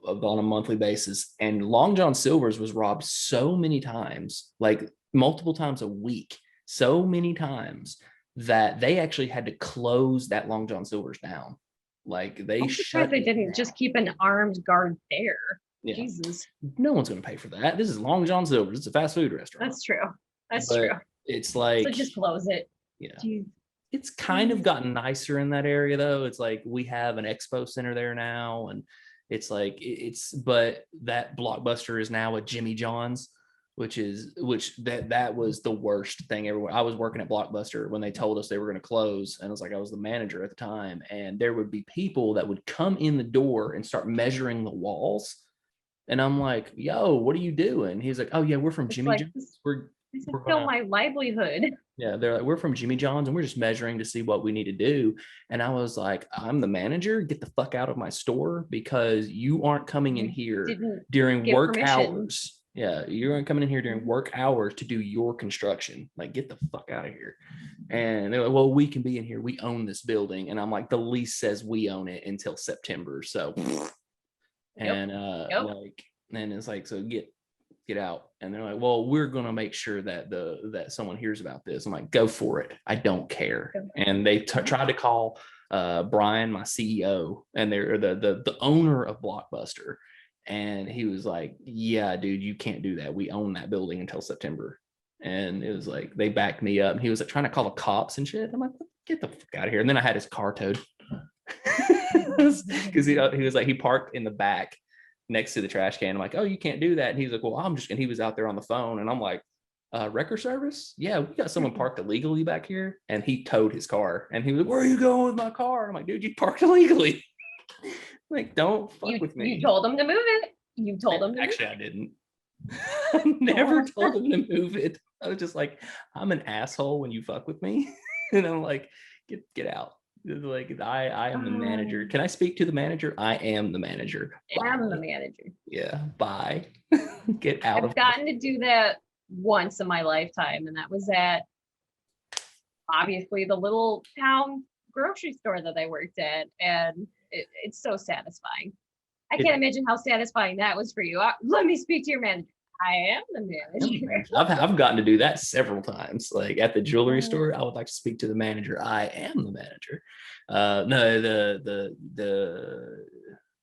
on a monthly basis, and Long John Silver's was robbed so many times, like multiple times a week, so many times that they actually had to close that Long John Silver's down. Like I'm surprised they didn't just keep an armed guard there. Yeah. Jesus, no one's going to pay for that. This is Long John Silver's. It's a fast food restaurant. That's true. That's true. It's like, so just close it. Yeah. It's kind of gotten nicer in that area though. It's like we have an expo center there now, and it's like but that Blockbuster is now a Jimmy John's, which that was the worst thing everywhere. I was working at Blockbuster when they told us they were going to close, and it was like I was the manager at the time, and there would be people that would come in the door and start measuring the walls, and I'm like, "Yo, what are you doing?" He's like, "Oh yeah, we're from Jimmy John's. This is still my livelihood." Yeah, they're like, "We're from Jimmy John's and we're just measuring to see what we need to do." And I was like, "I'm the manager. Get the fuck out of my store because you aren't coming in here during work hours. Yeah, you aren't coming in here during work hours to do your construction. Like, get the fuck out of here." And they're like, "Well, we can be in here. We own this building." And I'm like, "The lease says we own it until September." So, and like, and it's like, so get out. And they're like, well, we're going to make sure that that someone hears about this. I'm like, go for it. I don't care. And they tried to call Brian, my CEO, and they're the owner of Blockbuster. And he was like, yeah, dude, you can't do that. We own that building until September. And it was like, they backed me up. And he was like trying to call the cops and shit. I'm like, get the fuck out of here. And then I had his car towed. Because he was like, he parked in the back next to the trash can. I'm like, oh, you can't do that. And he's like, well, and he was out there on the phone. And I'm like, wrecker service? Yeah, we got someone parked illegally back here. And he towed his car. And he was like, where are you going with my car? I'm like, dude, you parked illegally. Like, don't fuck with me. You told him to move it. You told him to Actually, I didn't. I never told him to move it. I was just like, I'm an asshole when you fuck with me. And I'm like, get out. Like, I am the manager. Can I speak to the manager? I am the manager. I'm the manager. Yeah, bye. Get out. I've gotten to do that once in my lifetime, and that was at obviously the little town grocery store that I worked at, and it's so satisfying. I can't imagine how satisfying that was for you. Let me speak to your manager. I am the manager. I've gotten to do that several times. Like at the jewelry store, I would like to speak to the manager. I am the manager.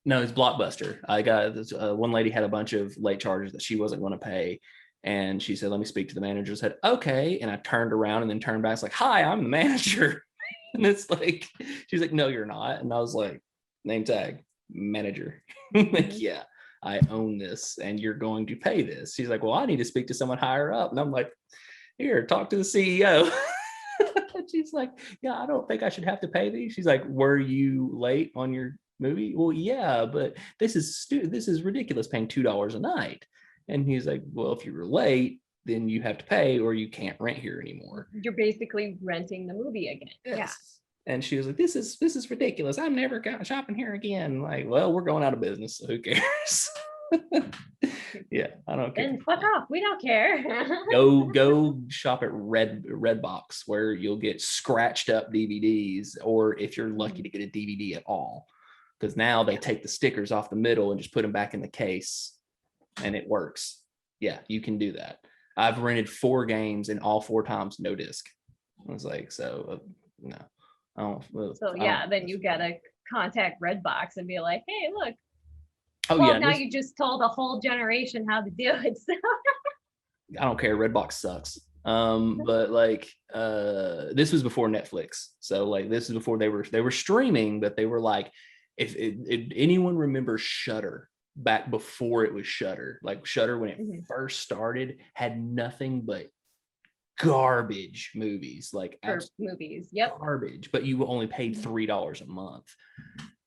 No, it's Blockbuster. I got this, one lady had a bunch of late charges that she wasn't going to pay. And she said, let me speak to the manager. I said, okay. And I turned around and then turned back. It's like, hi, I'm the manager. And it's like, she's like, no, you're not. And I was like, name tag, manager. Like, yeah. I own this and you're going to pay this. She's like, well, I need to speak to someone higher up. And I'm like, here, talk to the CEO. She's like, yeah, I don't think I should have to pay these. She's like, were you late on your movie? Well, yeah, but this is ridiculous paying $2 a night. And he's like, well, if you were late, then you have to pay or you can't rent here anymore. You're basically renting the movie again. Yes. Yeah. And she was like, this is ridiculous. I'm never going shopping here again. Like, well, we're going out of business, so who cares? Yeah, I don't care. Then fuck off. We don't care. Go shop at Redbox where you'll get scratched up DVDs, or if you're lucky to get a DVD at all. Because now they take the stickers off the middle and just put them back in the case and it works. Yeah, you can do that. I've rented 4 games and all 4 times no disc. I was like, no. Then you gotta contact Redbox and be like, hey, look. Oh, well, yeah. now you just told a whole generation how to do it. So. I don't care. Redbox sucks. But like, this was before Netflix. So like, this is before they were streaming, but they were like, if anyone remembers Shudder back before it was Shudder, like Shudder when it first started had nothing but garbage movies, like movies. Yep. Garbage, but you only paid $3 a month.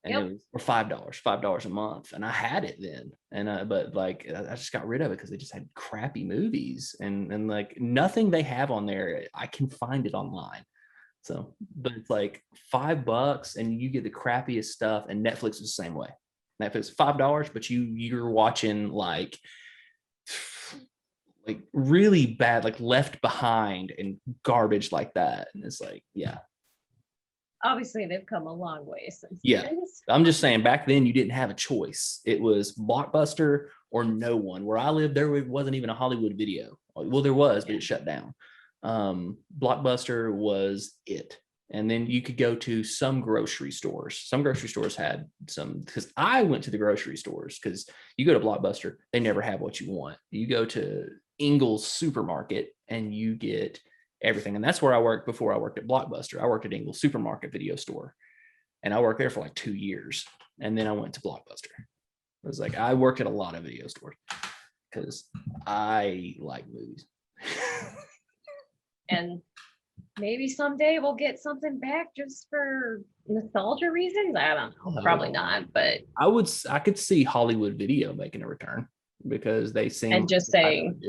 And it was, or $5 a month. And I had it then. And but like I just got rid of it because they just had crappy movies and like nothing they have on there. I can find it online. So, but it's like $5 and you get the crappiest stuff. And Netflix is the same way. Netflix $5, but you're watching like really bad, like Left Behind and garbage like that. And it's like, yeah. Obviously, they've come a long way since. Yeah, I'm just saying back then you didn't have a choice. It was Blockbuster or no one. Where I lived, there wasn't even a Hollywood Video. Well, there was, but it shut down. Blockbuster was it. And then you could go to some grocery stores. Some grocery stores had some, because I went to the grocery stores, because you go to Blockbuster, they never have what you want. You go to Ingles Supermarket and you get everything. And that's where I worked before I worked at Blockbuster. I worked at Ingles Supermarket Video Store, and I worked there for like 2 years. And then I went to Blockbuster. It was like, I worked at a lot of video stores because I like movies. And maybe someday we'll get something back just for nostalgia reasons. I don't know. Probably not, but I could see Hollywood Video making a return because they seem and just saying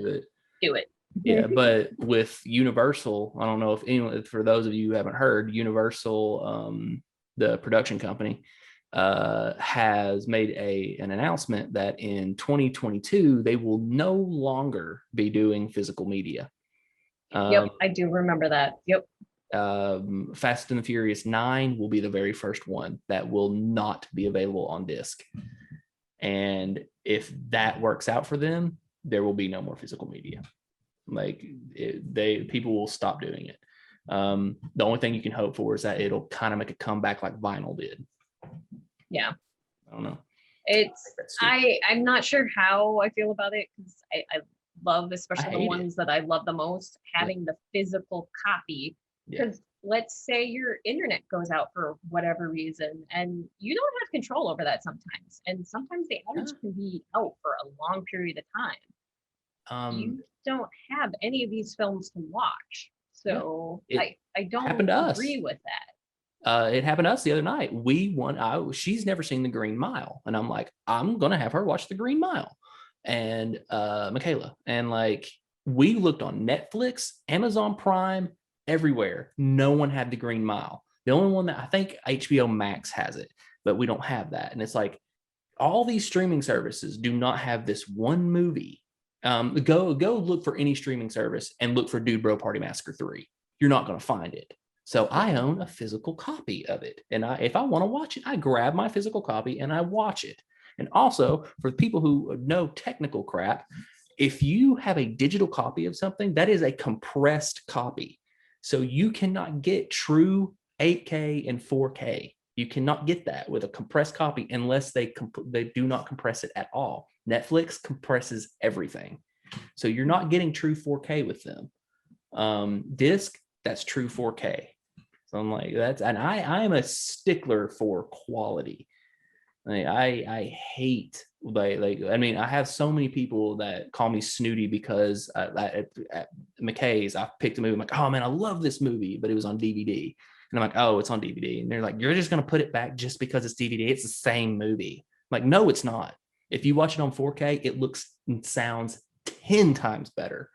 do it. Yeah, but with Universal, I don't know if anyone, for those of you who haven't heard, Universal, the production company, has made an announcement that in 2022 they will no longer be doing physical media. Yep, I do remember that. Yep. Fast and the Furious 9 will be the very first one that will not be available on disc. And if that works out for them, there will be no more physical media. Like people will stop doing it. The only thing you can hope for is that it'll kind of make a comeback like vinyl did. Yeah. I don't know. I'm not sure how I feel about it, because I love, especially the ones that I love the most, having the physical copy. Because let's say your internet goes out for whatever reason and you don't have control over that sometimes. And sometimes the outage can be out for a long period of time. You don't have any of these films to watch. So I don't agree with that. It happened to us the other night. She's never seen The Green Mile. And I'm like, I'm going to have her watch The Green Mile. And Michaela. And like, we looked on Netflix, Amazon Prime, everywhere. No one had The Green Mile. The only one that I think HBO Max has it, but we don't have that. And it's like, all these streaming services do not have this one movie. Go look for any streaming service and look for Dude Bro Party Massacre 3. You're not going to find it. So I own a physical copy of it. And if I want to watch it, I grab my physical copy and I watch it. And also, for people who know technical crap, if you have a digital copy of something, that is a compressed copy. So you cannot get true 8K and 4K. You cannot get that with a compressed copy unless they do not compress it at all. Netflix compresses everything. So you're not getting true 4K with them. Disc, that's true 4K. So I'm like, I am a stickler for quality. Like, I hate I mean, I have so many people that call me snooty because at McKay's, I picked a movie. I'm like, oh man, I love this movie, but it was on DVD. And I'm like, oh, it's on DVD. And they're like, you're just going to put it back just because it's DVD. It's the same movie. I'm like, no, it's not. If you watch it on 4K, it looks and sounds 10 times better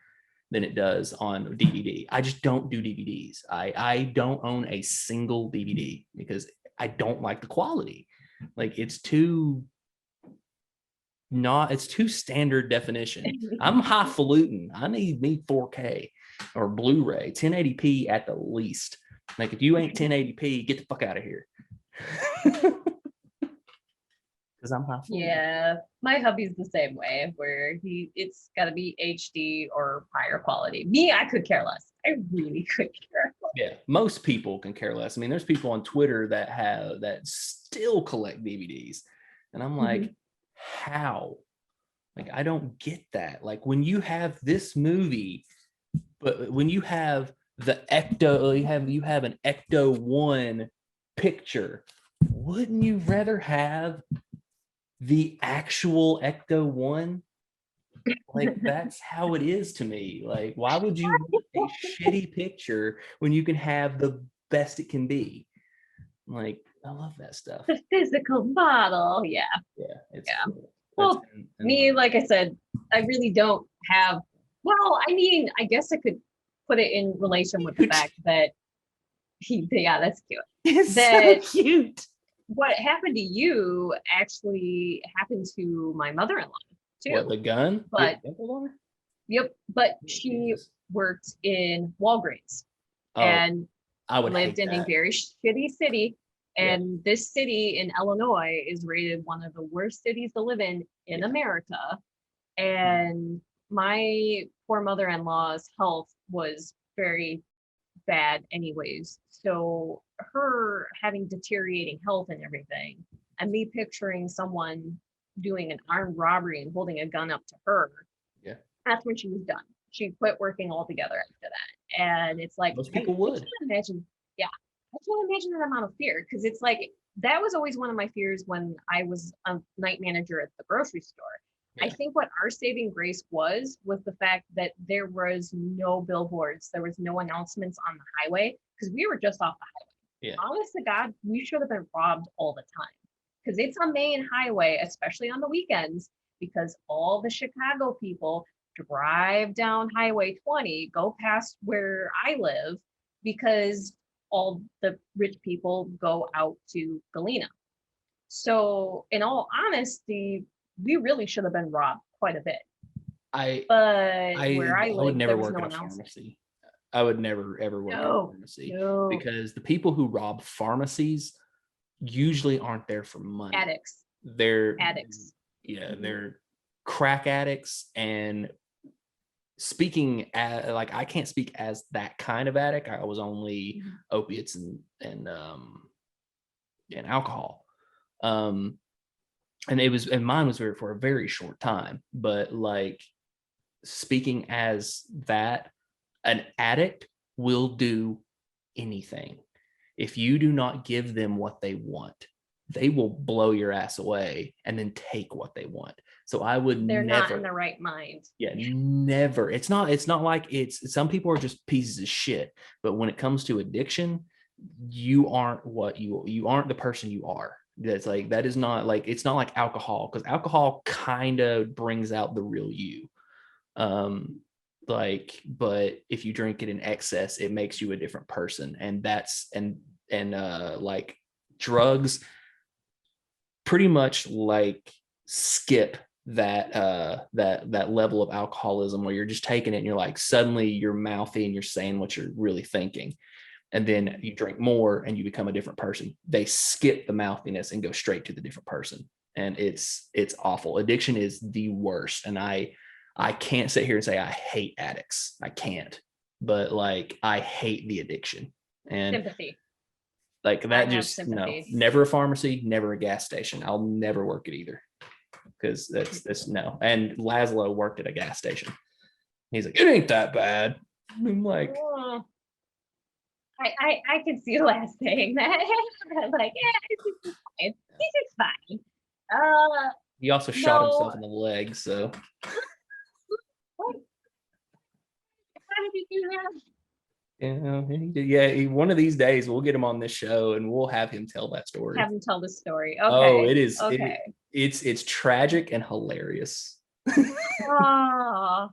than it does on DVD. I just don't do DVDs. I don't own a single DVD because I don't like the quality. Like, it's too standard definition. I'm highfalutin. I need 4K or Blu-ray, 1080p at the least. Like, if you ain't 1080p, get the fuck out of here. Because I'm highfalutin. Yeah, my hubby's the same way, where it's got to be HD or higher quality. Me, I could care less. I really could care less. Yeah, most people can care less. I mean, there's people on Twitter that still collect DVDs, and I'm like, how? Like, I don't get that. Like, when you have this movie, but when you have the Ecto, you have an Ecto 1 picture, wouldn't you rather have the actual Ecto 1? Like, that's how it is to me. Like, why would you want a shitty picture when you can have the best it can be? Like, I love that stuff. The physical model. Yeah. Cool. Well, me, like I said, I really don't have, well, I mean, I guess I could put it in relation with the fact that that's cute. It's so cute. What happened to you actually happened to my mother-in-law too. What, the gun? But yep, but she worked in Walgreens and I would lived in a very shitty city. And this city in Illinois is rated one of the worst cities to live in America. And my poor mother-in-law's health was very bad anyways. So her having deteriorating health and everything, and me picturing someone doing an armed robbery and holding a gun up to her, that's when she was done. She quit working altogether after that. And it's like, most people would. I can't imagine that amount of fear, because it's like, that was always one of my fears when I was a night manager at the grocery store. I think what our saving grace was the fact that there was no billboards, there was no announcements on the highway, because we were just off the highway. Honest to God, we should have been robbed all the time, because it's a main highway, especially on the weekends, because all the Chicago people drive down Highway 20, go past where I live, because all the rich people go out to Galena. So in all honesty, we really should have been robbed quite a bit. Where I live, would never work in a pharmacy. I would never ever work in a pharmacy because the people who rob pharmacies usually aren't there for money. Addicts. They're addicts. Yeah, they're crack addicts, and speaking as, like, I can't speak as that kind of addict. I was only opiates and alcohol. And mine was for a very short time, but like, speaking as that, an addict will do anything. If you do not give them what they want, they will blow your ass away and then take what they want. So I would They're never, not in the right mind. yeah, never. It's not like some people are just pieces of shit, but when it comes to addiction, you aren't you aren't the person you are. That's like, that is not like, it's not like alcohol, because alcohol kind of brings out the real you. Like, but if you drink it in excess, it makes you a different person. And that's, like, drugs pretty much like skip that level of alcoholism where you're just taking it and you're like, suddenly you're mouthy and you're saying what you're really thinking. And then you drink more and you become a different person. They skip the mouthiness and go straight to the different person. And it's awful. Addiction is the worst. And I can't sit here and say I hate addicts. I can't. But like, I hate the addiction. And sympathy. Like that, just no, never a pharmacy, never a gas station. I'll never work at either, because that's no. And Laszlo worked at a gas station. He's like, it ain't that bad. I'm like, oh, I can see Les saying that. Like, yeah, it's fine. He also shot himself in the leg. So what? How did he do that? Yeah, one of these days we'll get him on this show and we'll have him tell that story. Have him tell the story. Okay. Oh, it is. Okay. It's tragic and hilarious. Oh.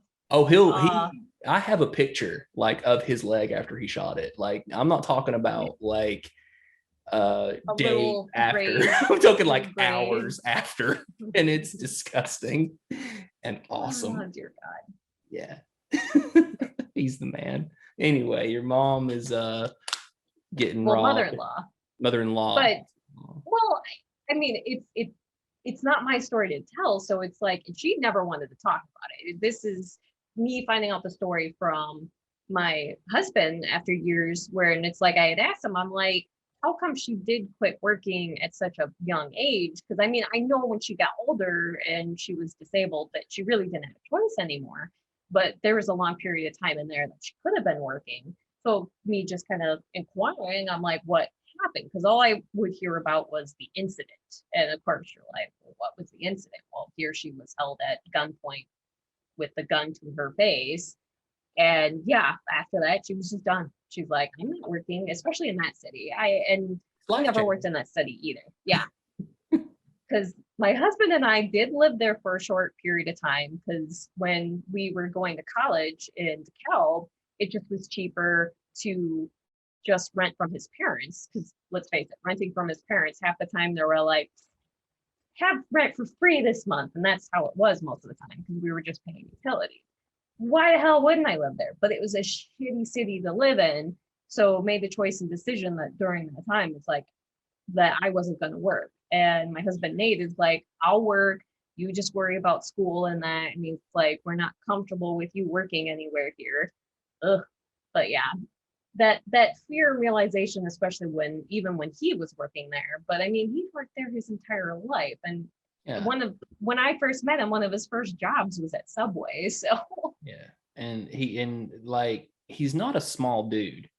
I have a picture like of his leg after he shot it. Like, I'm not talking about like day after. I'm talking like hours after, and it's disgusting and awesome. Oh dear God. Yeah. He's the man. Anyway, your mom is getting robbed. Mother-in-law. But well, I mean, it's not my story to tell, so it's like she never wanted to talk about it. This is me finding out the story from my husband after years, and it's like I had asked him, I'm like, how come she did quit working at such a young age? Because I mean, I know when she got older and she was disabled that she really didn't have a choice anymore. But there was a long period of time in there that she could have been working. So me just kind of inquiring, I'm like, what happened? Because all I would hear about was the incident. And of course, you're like, well, what was the incident? Well, here she was held at gunpoint with the gun to her face. And yeah, after that, she was just done. She's like, I'm not working, especially in that city. I never worked in that city either. Yeah. Because my husband and I did live there for a short period of time, because when we were going to college in DeKalb, it just was cheaper to just rent from his parents. Because let's face it, renting from his parents, half the time they were like, have rent for free this month. And that's how it was most of the time, because we were just paying utilities. Why the hell wouldn't I live there? But it was a shitty city to live in. So made the choice and decision that during that time, it's like that I wasn't going to work. And my husband, Nate, is like, I'll work. You just worry about school and that. I mean, it's like, we're not comfortable with you working anywhere here. Ugh. But yeah, that fear and realization, especially when he was working there. But I mean, he worked there his entire life. And when I first met him, one of his first jobs was at Subway. So yeah. And he's not a small dude.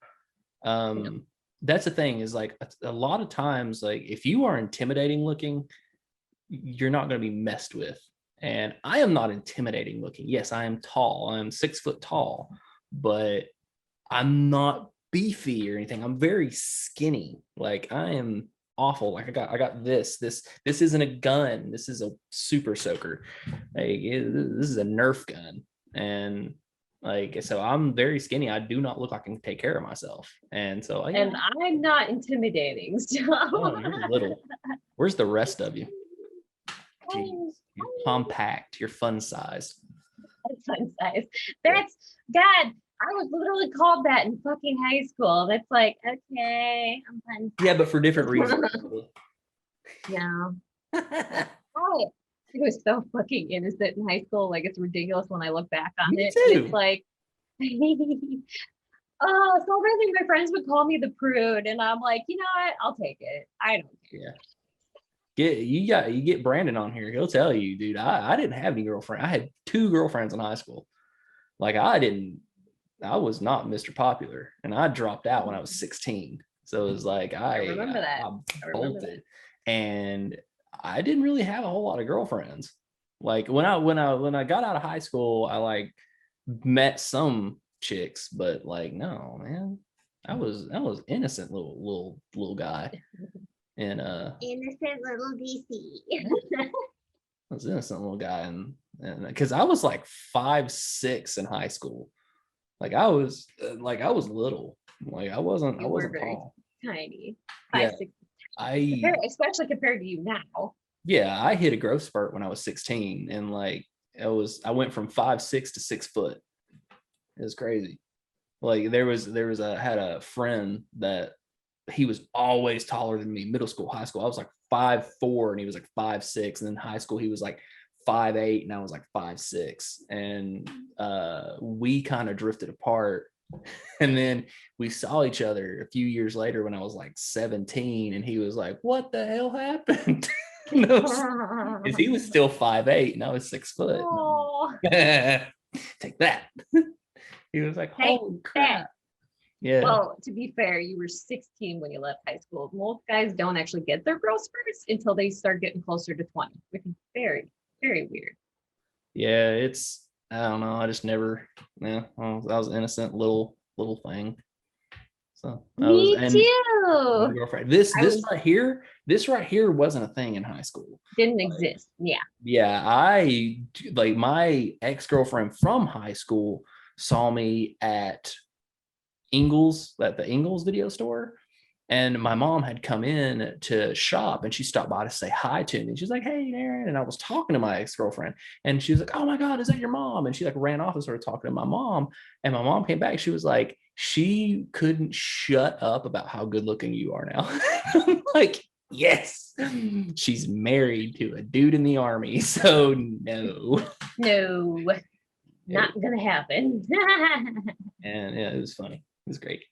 That's the thing, is like a lot of times, like if you are intimidating looking, you're not going to be messed with. And I am not intimidating looking. Yes, I am tall. I'm 6 foot tall, but I'm not beefy or anything. I'm very skinny. Like, I am awful. Like I got this isn't a gun. This is a super soaker. Like, this is a Nerf gun. And like, so I'm very skinny. I do not look like I can take care of myself. And so and I'm not intimidating. So. Oh, you're little. Where's the rest of you? Jeez. You're compact. You're fun size. Fun size. That's God. I was literally called that in fucking high school. That's like, okay, I'm fun. Yeah, but for different reasons. Yeah. Oh, It was so fucking innocent in high school. Like it's ridiculous when I look back on Me it. And it's too. like, oh, so really my friends would call me the prude, and I'm like, you know what? I'll take it. I don't care. Yeah. You get Brandon on here. He'll tell you, dude. I didn't have any girlfriend. I had two girlfriends in high school. Like I was not Mr. Popular, and I dropped out when I was 16. So it was like I remember that. I I remember that. bolted, and I didn't really have a whole lot of girlfriends. Like when I got out of high school, I like met some chicks, but like no, man, I was innocent little guy, and Innocent little DC. I was innocent little guy, and because I was like 5'6" in high school. Like I was little. Like I You were wasn't very tall. tiny. Yeah. 5'6", I especially compared to you now. yeah, I hit a growth spurt when I was 16, and like I went from 5'6" to 6 foot. It was crazy. Like there was a had a friend that he was always taller than me. Middle school, high school, I was like 5'4" and he was like 5'6", and then high school he was like 5'8" and I was like 5'6", and we kind of drifted apart. And then we saw each other a few years later when I was like 17, and he was like, "What the hell happened?" Because he was still 5'8" and I was 6 foot. Oh, Take that. He was like, take "Holy that. crap!" Yeah. Well, to be fair, you were 16 when you left high school. Most guys don't actually get their growth spurts until they start getting closer to 20, which is very, very weird. Yeah, it's I don't know. I just never. Yeah, I was innocent little thing. So I was, Me and my too. girlfriend. This I this was right here, this right here wasn't a thing in high school. didn't Like, exist. Yeah. yeah, I like my ex-girlfriend from high school saw me at Ingles, at the Ingles video store. And my mom had come in to shop and she stopped by to say hi to me. She's like, "Hey, Aaron." And I was talking to my ex-girlfriend and she was like, "Oh my God, is that your mom?" And she like ran off and started talking to my mom. And my mom came back. She was like, she couldn't shut up about how good looking you are now. I'm like, yes, she's married to a dude in the army. So no. No, not gonna happen. And yeah, it was funny. It was great.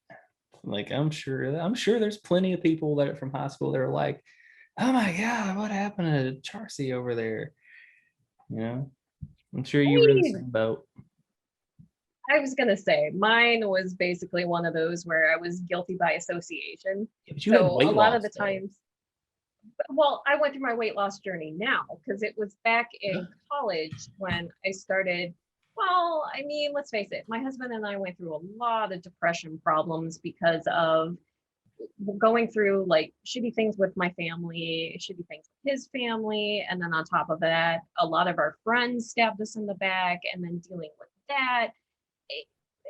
Like I'm sure there's plenty of people that are from high school that are like, "Oh my God, what happened to Charcy over there?" You know, I'm sure I you were in the mean, same boat. I was gonna say mine was basically one of those where I was guilty by association. Yeah, but you had So a weight lot of loss the though. times, well, I went through my weight loss journey now because it was back Yeah. in college when I started. Well, I mean, let's face it, my husband and I went through a lot of depression problems because of going through like shitty things with my family, shitty things with his family. And then on top of that, a lot of our friends stabbed us in the back. And then dealing with that,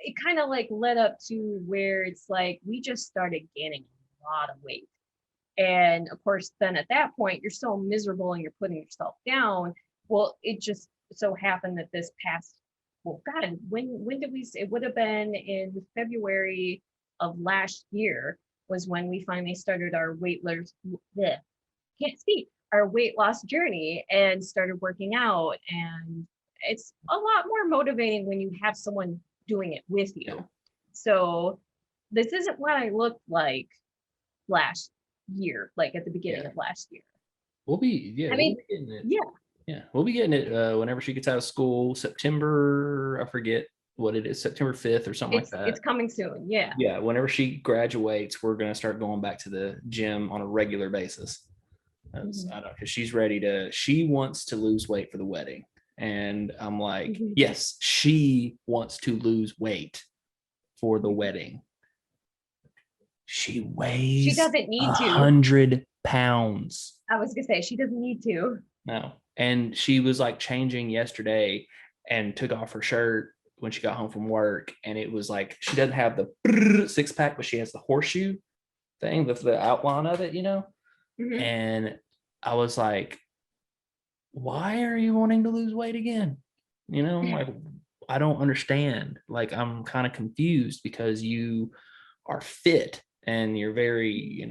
it kind of like led up to where it's like we just started gaining a lot of weight. And of course, then at that point, you're so miserable and you're putting yourself down. Well, it just so happened that this past, well, God, when did we? It would have been in February of last year was when we finally started our weight loss. Can't speak. Our weight loss journey and started working out, and it's a lot more motivating when you have someone doing it with Yeah. you. So this isn't what I looked like last year, like at the beginning Yeah. of last year. I We'll mean, be getting it. yeah, Yeah, we'll be getting it whenever she gets out of school, September, I forget what it is, September 5th or something like it's that. coming soon. Yeah. Yeah, whenever she graduates, we're gonna start going back to the gym on a regular basis. Mhm. I don't, because she wants to lose weight for the wedding. And I'm like, Mhm. yes, she wants to lose weight for the wedding. She She weighs doesn't need to. 100 pounds. I was gonna say she doesn't need to. No. And she was like changing yesterday and took off her shirt when she got home from work. And it was like she doesn't have the 6 pack, but she has the horseshoe thing with the outline of it, you know? Mhm. And I was like, why are you wanting to lose weight again? You know, like I don't understand. Like I'm kind of confused because you are fit and you're very,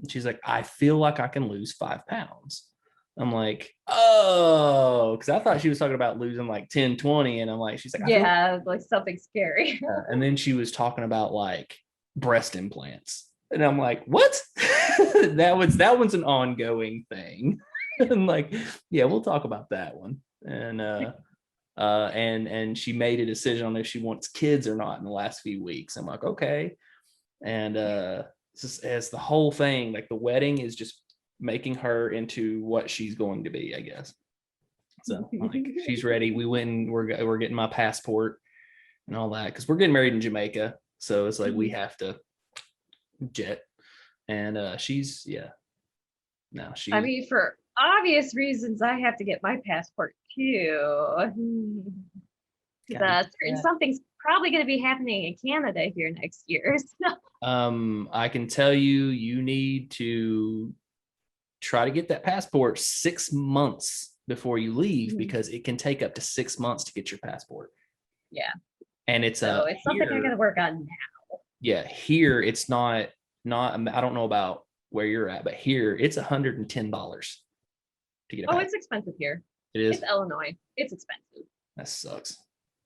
she's like, I feel like I can lose 5 pounds. I'm like, oh, because I thought she was talking about losing like 10, 20. And I'm like, she's like, Yeah, like something scary. and then she was talking about like breast implants. And I'm like, what? that one's an ongoing thing. And like, yeah, we'll talk about that one. And she made a decision on if she wants kids or not in the last few weeks. I'm like, okay. And as the whole thing, like the wedding is just making her into what she's going to be, I guess. So like she's ready. We went and we're getting my passport and all that because we're getting married in Jamaica. So it's like we have to jet. And she's I mean, for obvious reasons, I have to get my passport too. That's and something's probably going to be happening in Canada here next year. So. I can tell you need to try to get that passport 6 months before you leave because it can take up to 6 months to get your passport. Yeah. And it's something I got to work on now. Yeah, here it's not I don't know about where you're at, but here it's $110 to get a passport. It's expensive here. It is. It's Illinois. It's expensive. That sucks.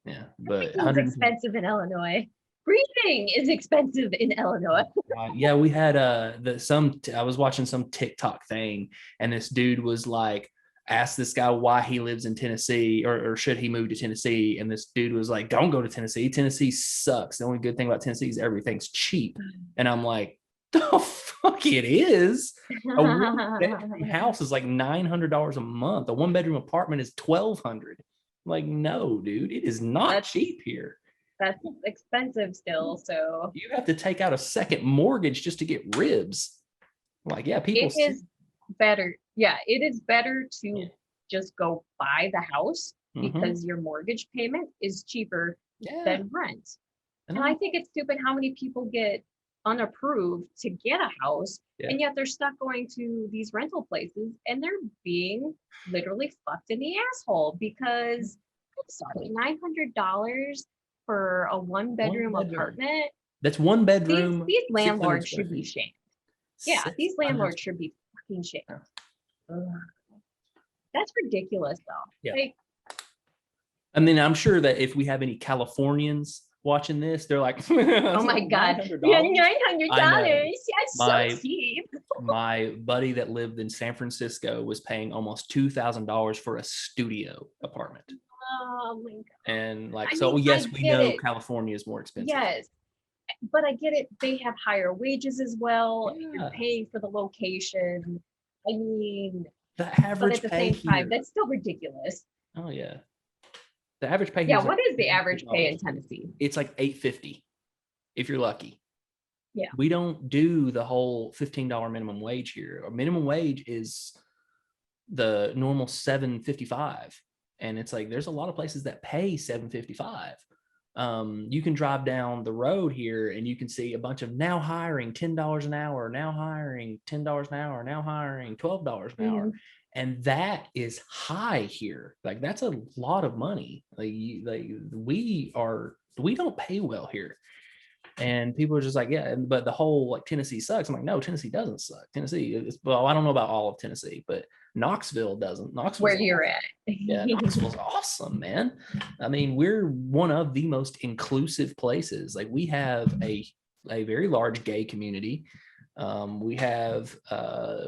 Yeah, but it's expensive in Illinois. Breathing is expensive in Illinois. Yeah, we had I was watching some TikTok thing, and this dude was like, asked this guy why he lives in Tennessee or should he move to Tennessee, and this dude was like, don't go to Tennessee. Tennessee sucks. The only good thing about Tennessee is everything's cheap. And I'm like, the fuck it is. A one-bedroom house is like $900 a month. A one-bedroom apartment is $1,200. Like, no, dude, it is not cheap here. That's expensive still. So you have to take out a second mortgage just to get ribs. Like, yeah, people. It is better. Yeah, it is better to just go buy the house because your mortgage payment is cheaper than rent. And I think it's stupid how many people get unapproved to get a house and yet they're stuck going to these rental places and they're being literally fucked in the asshole because I'm sorry, $900 for a one-bedroom apartment. That's one bedroom. These landlords should be shamed. Yeah, these landlords should be fucking shamed. That's ridiculous though. Yeah. Like, I mean, I'm sure that if we have any Californians watching this, they're like, oh my God, $900. That's so cheap. My buddy that lived in San Francisco was paying almost $2,000 for a studio apartment. Oh my God. And like, yes, we know California is more expensive. Yes, but I get it. They have higher wages as well. Yeah. You're paying for the location. I mean, the average but at the same time, that's still ridiculous. Oh yeah. The average pay. Yeah, what is the average pay in Tennessee? It's like $8.50 if you're lucky. Yeah. We don't do the whole $15 minimum wage here. Our minimum wage is the normal $7.55. And it's like there's a lot of places that pay $7.55. You can drive down the road here and you can see a bunch of now hiring $10 an hour, now hiring $10 an hour, now hiring $12 an hour. And that is high here. Like that's a lot of money. Like we don't pay well here. And people are just like, yeah, but the whole like Tennessee sucks. I'm like, no, Tennessee doesn't suck. Tennessee, well, I don't know about all of Tennessee, but Knoxville doesn't. Knoxville, where you're at. Yeah, Knoxville's awesome, man. I mean, we're one of the most inclusive places. Like we have a very large gay community. We have a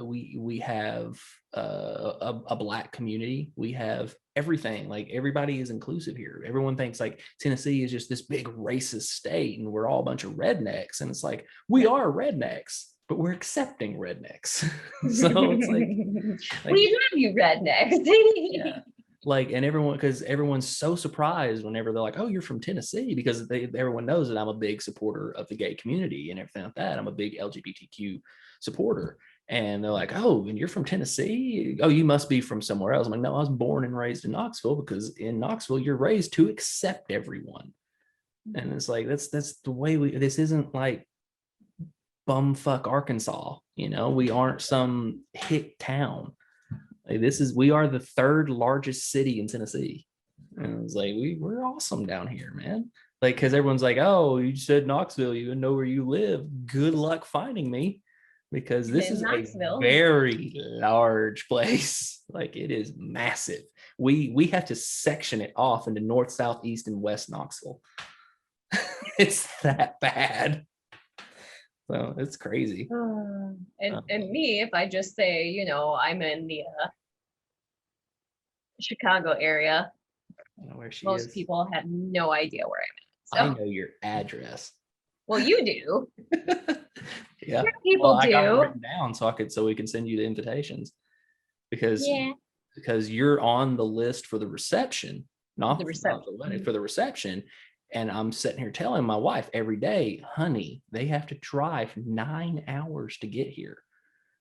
Black community. We have everything. Like everybody is inclusive here. Everyone thinks like Tennessee is just this big racist state and we're all a bunch of rednecks. And it's like, we are rednecks, but we're accepting rednecks. So it's like we love you rednecks. Yeah. Like, and everyone's so surprised whenever they're like, oh, you're from Tennessee, because everyone knows that I'm a big supporter of the gay community and everything like that. I'm a big LGBTQ supporter. And they're like, oh, and you're from Tennessee? Oh, you must be from somewhere else. I'm like, no, I was born and raised in Knoxville, because in Knoxville, you're raised to accept everyone. And it's like, that's the way this isn't like bumfuck Arkansas. You know, we aren't some hick town. Like we are the third largest city in Tennessee. And it's like, we're awesome down here, man. Like, cause everyone's like, oh, you said Knoxville, you know where you live. Good luck finding me. because this In is a Knoxville. very large place. Like it is massive. We have to section it off into north, south, east, and west Knoxville. It's that bad. So it's crazy. And me, if I just say, you know, I'm in the Chicago area, I don't know where she most is. people have no idea where I'm at. I So, know your address. well, you do. Yeah. Certain people I got it do. written down so we can send you the invitations because Yeah. you're on the list for the reception, not The the reception. wedding, for the reception. And I'm sitting here telling my wife every day, honey, they have to drive 9 hours to get here.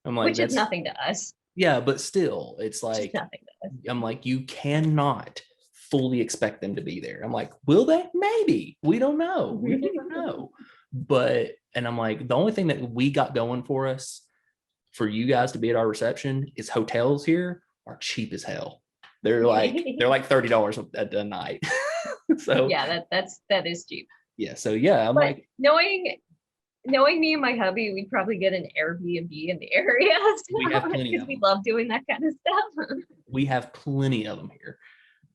I'm like, Which is nothing to us. yeah, but still, it's It's like, nothing to us. I'm like, you cannot fully expect them to be there. I'm like, will they? Maybe. We don't know. We never know. But, and I'm like, the only thing that we got going for us, for you guys to be at our reception, is hotels here are cheap as hell. They're like $30 a night. So yeah, that is cheap. yeah. So yeah, I'm But like, knowing me and my hubby, we'd probably get an Airbnb in the area. we have plenty because of we them. love doing that kind of stuff. We have plenty of them here.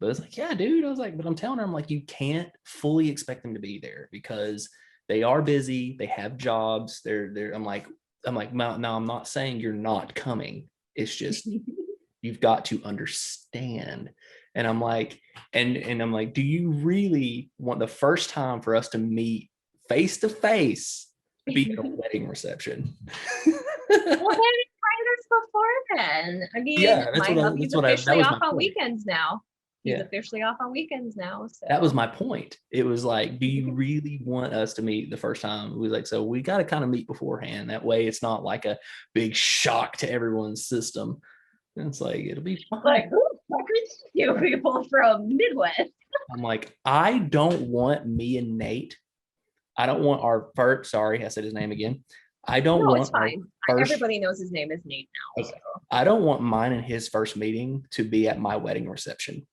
But it's like, yeah, dude. I was like, but I'm telling her, I'm like, you can't fully expect them to be there because they are busy. They have jobs. I'm like, no, I'm not saying you're not coming. It's just you've got to understand. And I'm like, and I'm like, do you really want the first time for us to meet face to face be at a wedding reception? Well, then find us before then. I mean, Yeah, my hubby's officially off on weekends now. He's Yeah. officially off on weekends now. So That was my point. It was like, do you really want us to meet the first time? We was like, so we got to kind of meet beforehand. That way it's not like a big shock to everyone's system. And it's like, it'll be fine. like, who fucking you people from Midwest? I'm like, I don't want me and Nate. I don't want our first, sorry, I said his name again. I don't want it's fine. Everybody knows his name is Nate now. Okay. So. I don't want mine and his first meeting to be at my wedding reception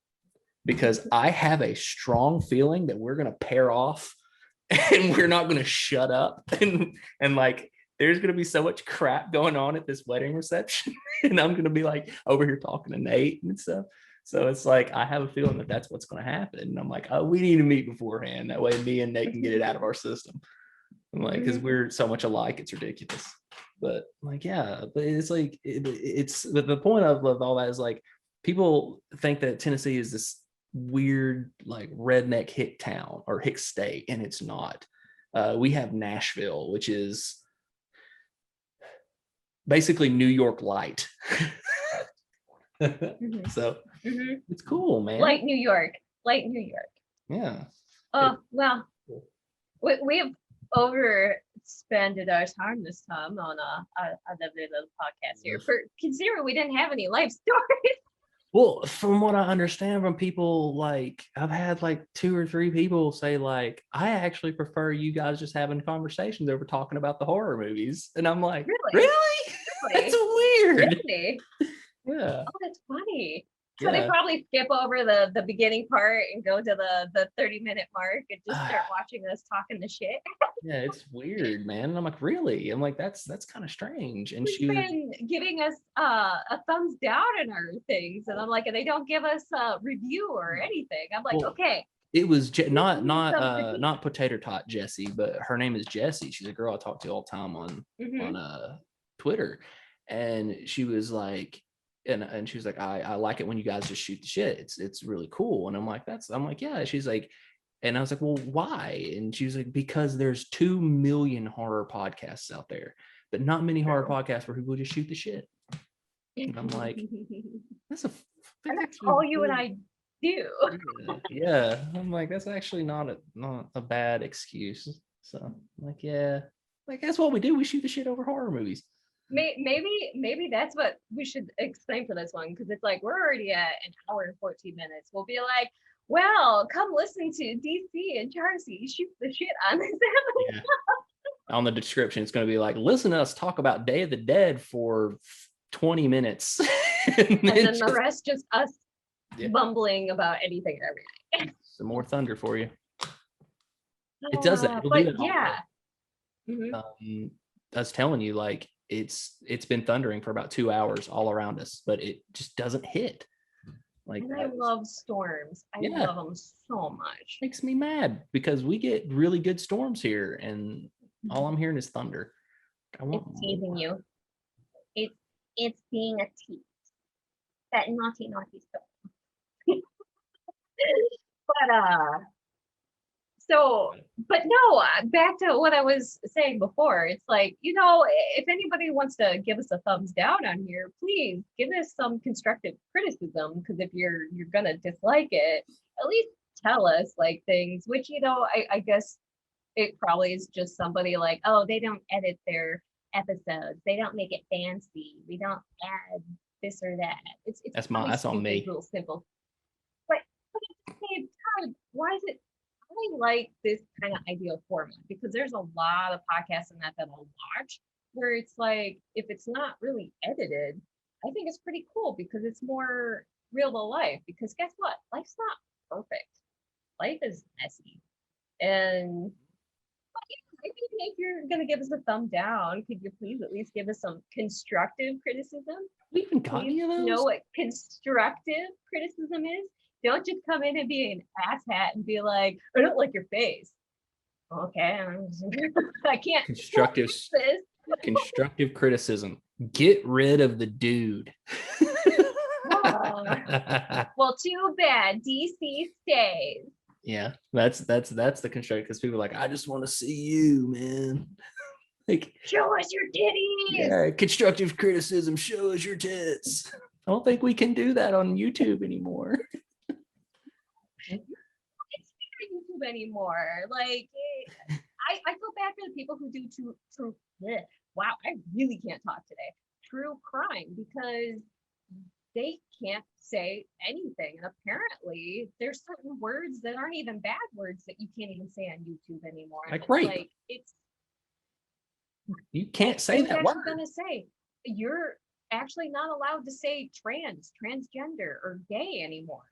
because I have a strong feeling that we're going to pair off and we're not going to shut up and like there's going to be so much crap going on at this wedding reception and I'm going to be like over here talking to Nate and stuff. So it's like I have a feeling that that's what's going to happen. And I'm like, oh, we need to meet beforehand. That way me and Nate can get it out of our system. I'm like, because we're so much alike, it's ridiculous. But like, yeah, but it's like it's the point of all that is like people think that Tennessee is this weird like redneck hick town or hick state, and it's not. We have Nashville, which is basically New York light. So it's cool, man. Light New York. Yeah. Oh well, we have overspended our time this time on a little podcast here. For considering we didn't have any life stories. Well, from what I understand from people, like I've had like 2 or 3 people say, like, I actually prefer you guys just having conversations over talking about the horror movies. And I'm like, really? That's weird. Really? Yeah. Oh, that's funny. So they probably skip over the beginning part and go to the 30-minute mark and just start watching us talking the shit. Yeah, it's weird, man. And I'm like, really? I'm like, that's kind of strange. And she's been giving us a thumbs down in our things, and I'm like, and they don't give us a review or anything. I'm like, well, okay. It was not Potato Tot Jessie, but her name is Jessie. She's a girl I talk to all the time on Twitter, and she was like. And she was like, I like it when you guys just shoot the shit. It's really cool. And I'm like, yeah. She's like, and I was like, well, why? And she was like, because there's 2 million horror podcasts out there, but not many horror podcasts where people just shoot the shit. And I'm like, that's all you and I do. Yeah. I'm like, that's actually not a bad excuse. So I'm like, yeah, like that's what we do. We shoot the shit over horror movies. Maybe that's what we should explain for this one, because it's like we're already at an hour and 14 minutes. We'll be like, well, come listen to DC and Charcy shoot the shit on this episode. Yeah. On the description, it's going to be like, listen to us talk about Day of the Dead for 20 minutes. and then the rest just us bumbling about anything and everything. Some more thunder for you. It does that. It'll do that. Yeah. I was telling you, like, it's been thundering for about 2 hours all around us, but it just doesn't hit. Like, and I love storms. I love them so much. Makes me mad because we get really good storms here, and all I'm hearing is thunder. I want It's teasing you. It's being a tease. That naughty storm. But but no, back to what I was saying before. It's like, if anybody wants to give us a thumbs down on here, please give us some constructive criticism, because if you're gonna dislike it, at least tell us like things, which, I guess it probably is just somebody like, oh, they don't edit their episodes, they don't make it fancy, we don't add this or that. That's on me. Little simple. But at the same time, why is it? I like this kind of ideal format, because there's a lot of podcasts in that I'll watch where it's like, if it's not really edited, I think it's pretty cool because it's more real to life. Because guess what? Life's not perfect. Life is messy. And if you're going to give us a thumb down, could you please at least give us some constructive criticism? We even got any of those? Know what constructive criticism is? Don't just come in and be an asshat and be like, I don't like your face. Okay, I can't. Constructive criticism. Get rid of the dude. Well, too bad. DC stays. Yeah, that's the constructive, because people are like, I just want to see you, man. Like, show us your titties. Yeah, constructive criticism. Show us your tits. I don't think we can do that on YouTube anymore. It's not YouTube anymore. Like, I feel bad for the people who do true. Wow, I really can't talk today. True crime, because they can't say anything. And apparently, there's certain words that aren't even bad words that you can't even say on YouTube anymore. Like rape. Like, you can't say that word. I'm gonna say you're actually not allowed to say transgender, or gay anymore.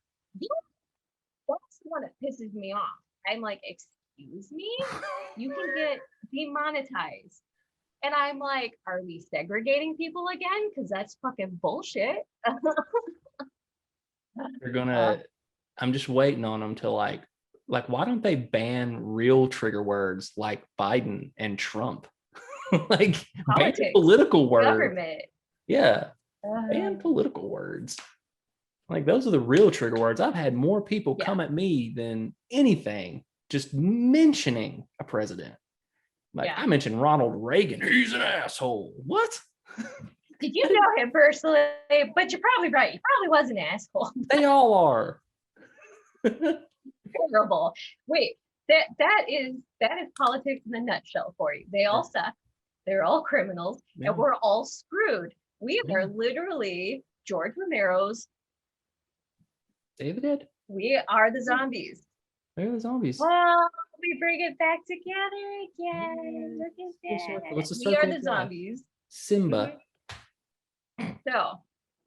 That's the one that pisses me off. I'm like, excuse me? You can get demonetized. And I'm like, are we segregating people again? Because that's fucking bullshit. They're gonna, I'm just waiting on them to like, why don't they ban real trigger words like Biden and Trump? Like, politics, ban political words. Government. Yeah. Ban political words. Like, those are the real trigger words. I've had more people come at me than anything just mentioning a president. Like, I mentioned Ronald Reagan. He's an asshole. What? Did you know him personally? But you're probably right. He probably was an asshole. They all are. Terrible. Wait, that is politics in a nutshell for you. They all suck. They're all criminals, and we're all screwed. We are literally George Romero's David? We are the zombies. We're the zombies. Oh, we bring it back together again. Look at that. What's the We are the zombies. Simba. So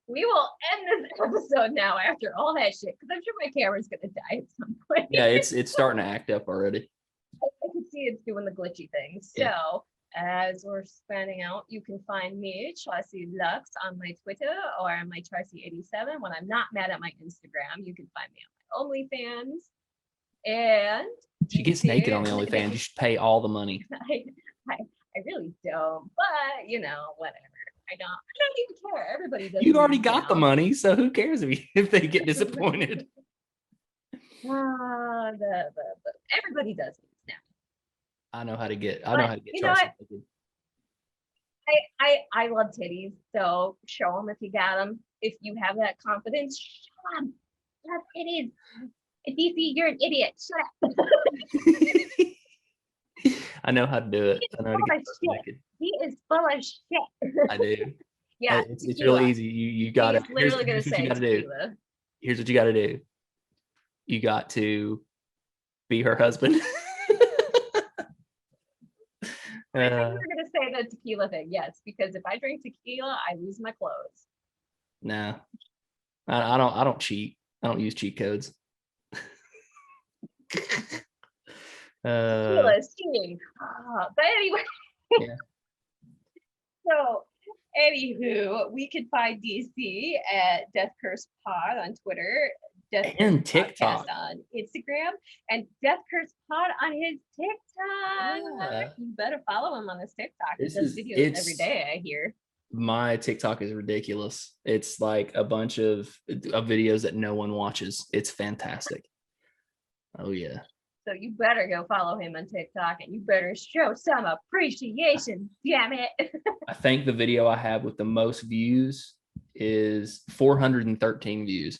we will end this episode now after all that shit, because I'm sure my camera's gonna die at some point. Yeah, it's starting to act up already. I can see it's doing the glitchy thing. So as we're spanning out, you can find me, Chelsea Lux, on my Twitter or on my Chelsea87. When I'm not mad at my Instagram, you can find me on my OnlyFans. And she gets naked on the OnlyFans. You should pay all the money. I really don't, but whatever. I don't even care. Everybody does. You already got the money, so who cares if they get disappointed? Everybody does it now. I know how to get. You know what? I love titties, so show them if you got them. If you have that confidence, show them. Have titties. DC, you're an idiot. Shut up. I know how to do it. I know how to get naked. He is full of shit. I do. Yeah, it's really easy. You got it. Here's what you got to do. Here's what you got to do. You got to be her husband. I thought you were going to say the tequila thing. Yes, because if I drink tequila, I lose my clothes. No, I don't cheat. I don't use cheat codes. Tequila is cheating. But anyway. So, anywho, we can find DC at Death Curse Pod on Twitter, Death And Curse TikTok. Podcast on Instagram, and Death Curse Pod on his TikTok. Yeah. You better follow him on his TikTok. He This does is videos every day, I hear. my TikTok is ridiculous. It's like a bunch of videos that no one watches. It's fantastic. Oh yeah. So you better go follow him on TikTok and you better show some appreciation. Damn it. I think the video I have with the most views is 413 views.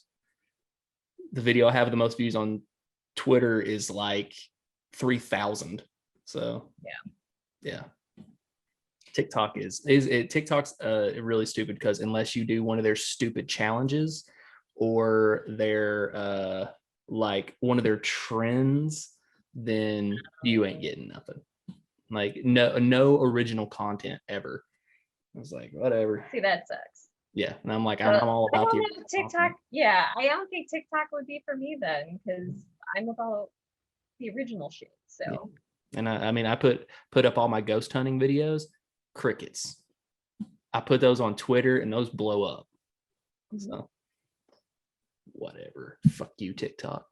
The video I have with the most views on Twitter is like 3,000. So yeah. TikTok's really stupid because unless you do one of their stupid challenges or their like one of their trends, then you ain't getting nothing. Like no original content ever. I was like, whatever. See, that sucks. Yeah, and I'm like, I'm all about the TikTok. Content. Yeah, I don't think TikTok would be for me then because I'm about the original shit. So. Yeah. And I mean, I put up all my ghost hunting videos. Crickets. I put those on Twitter and those blow up. So whatever. Fuck you, TikTok.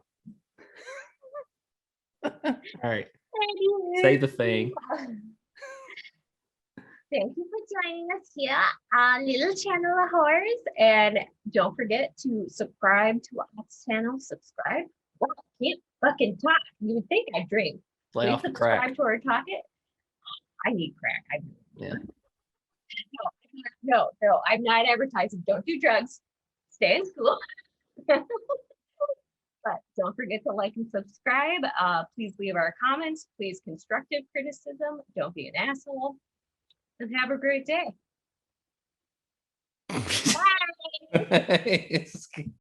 All right. Say the thing. Thank you for joining us here on Little Channel of Horrors. And don't forget to subscribe to our channel. Subscribe. Well, I can't fucking talk. You would think I drink. Play off the crack. Subscribe to our talking. I need crack. Yeah. No, I'm not advertising. Don't do drugs. Stay in school. But don't forget to like and subscribe. Please leave our comments. Please constructive criticism. Don't be an asshole. And have a great day. Bye.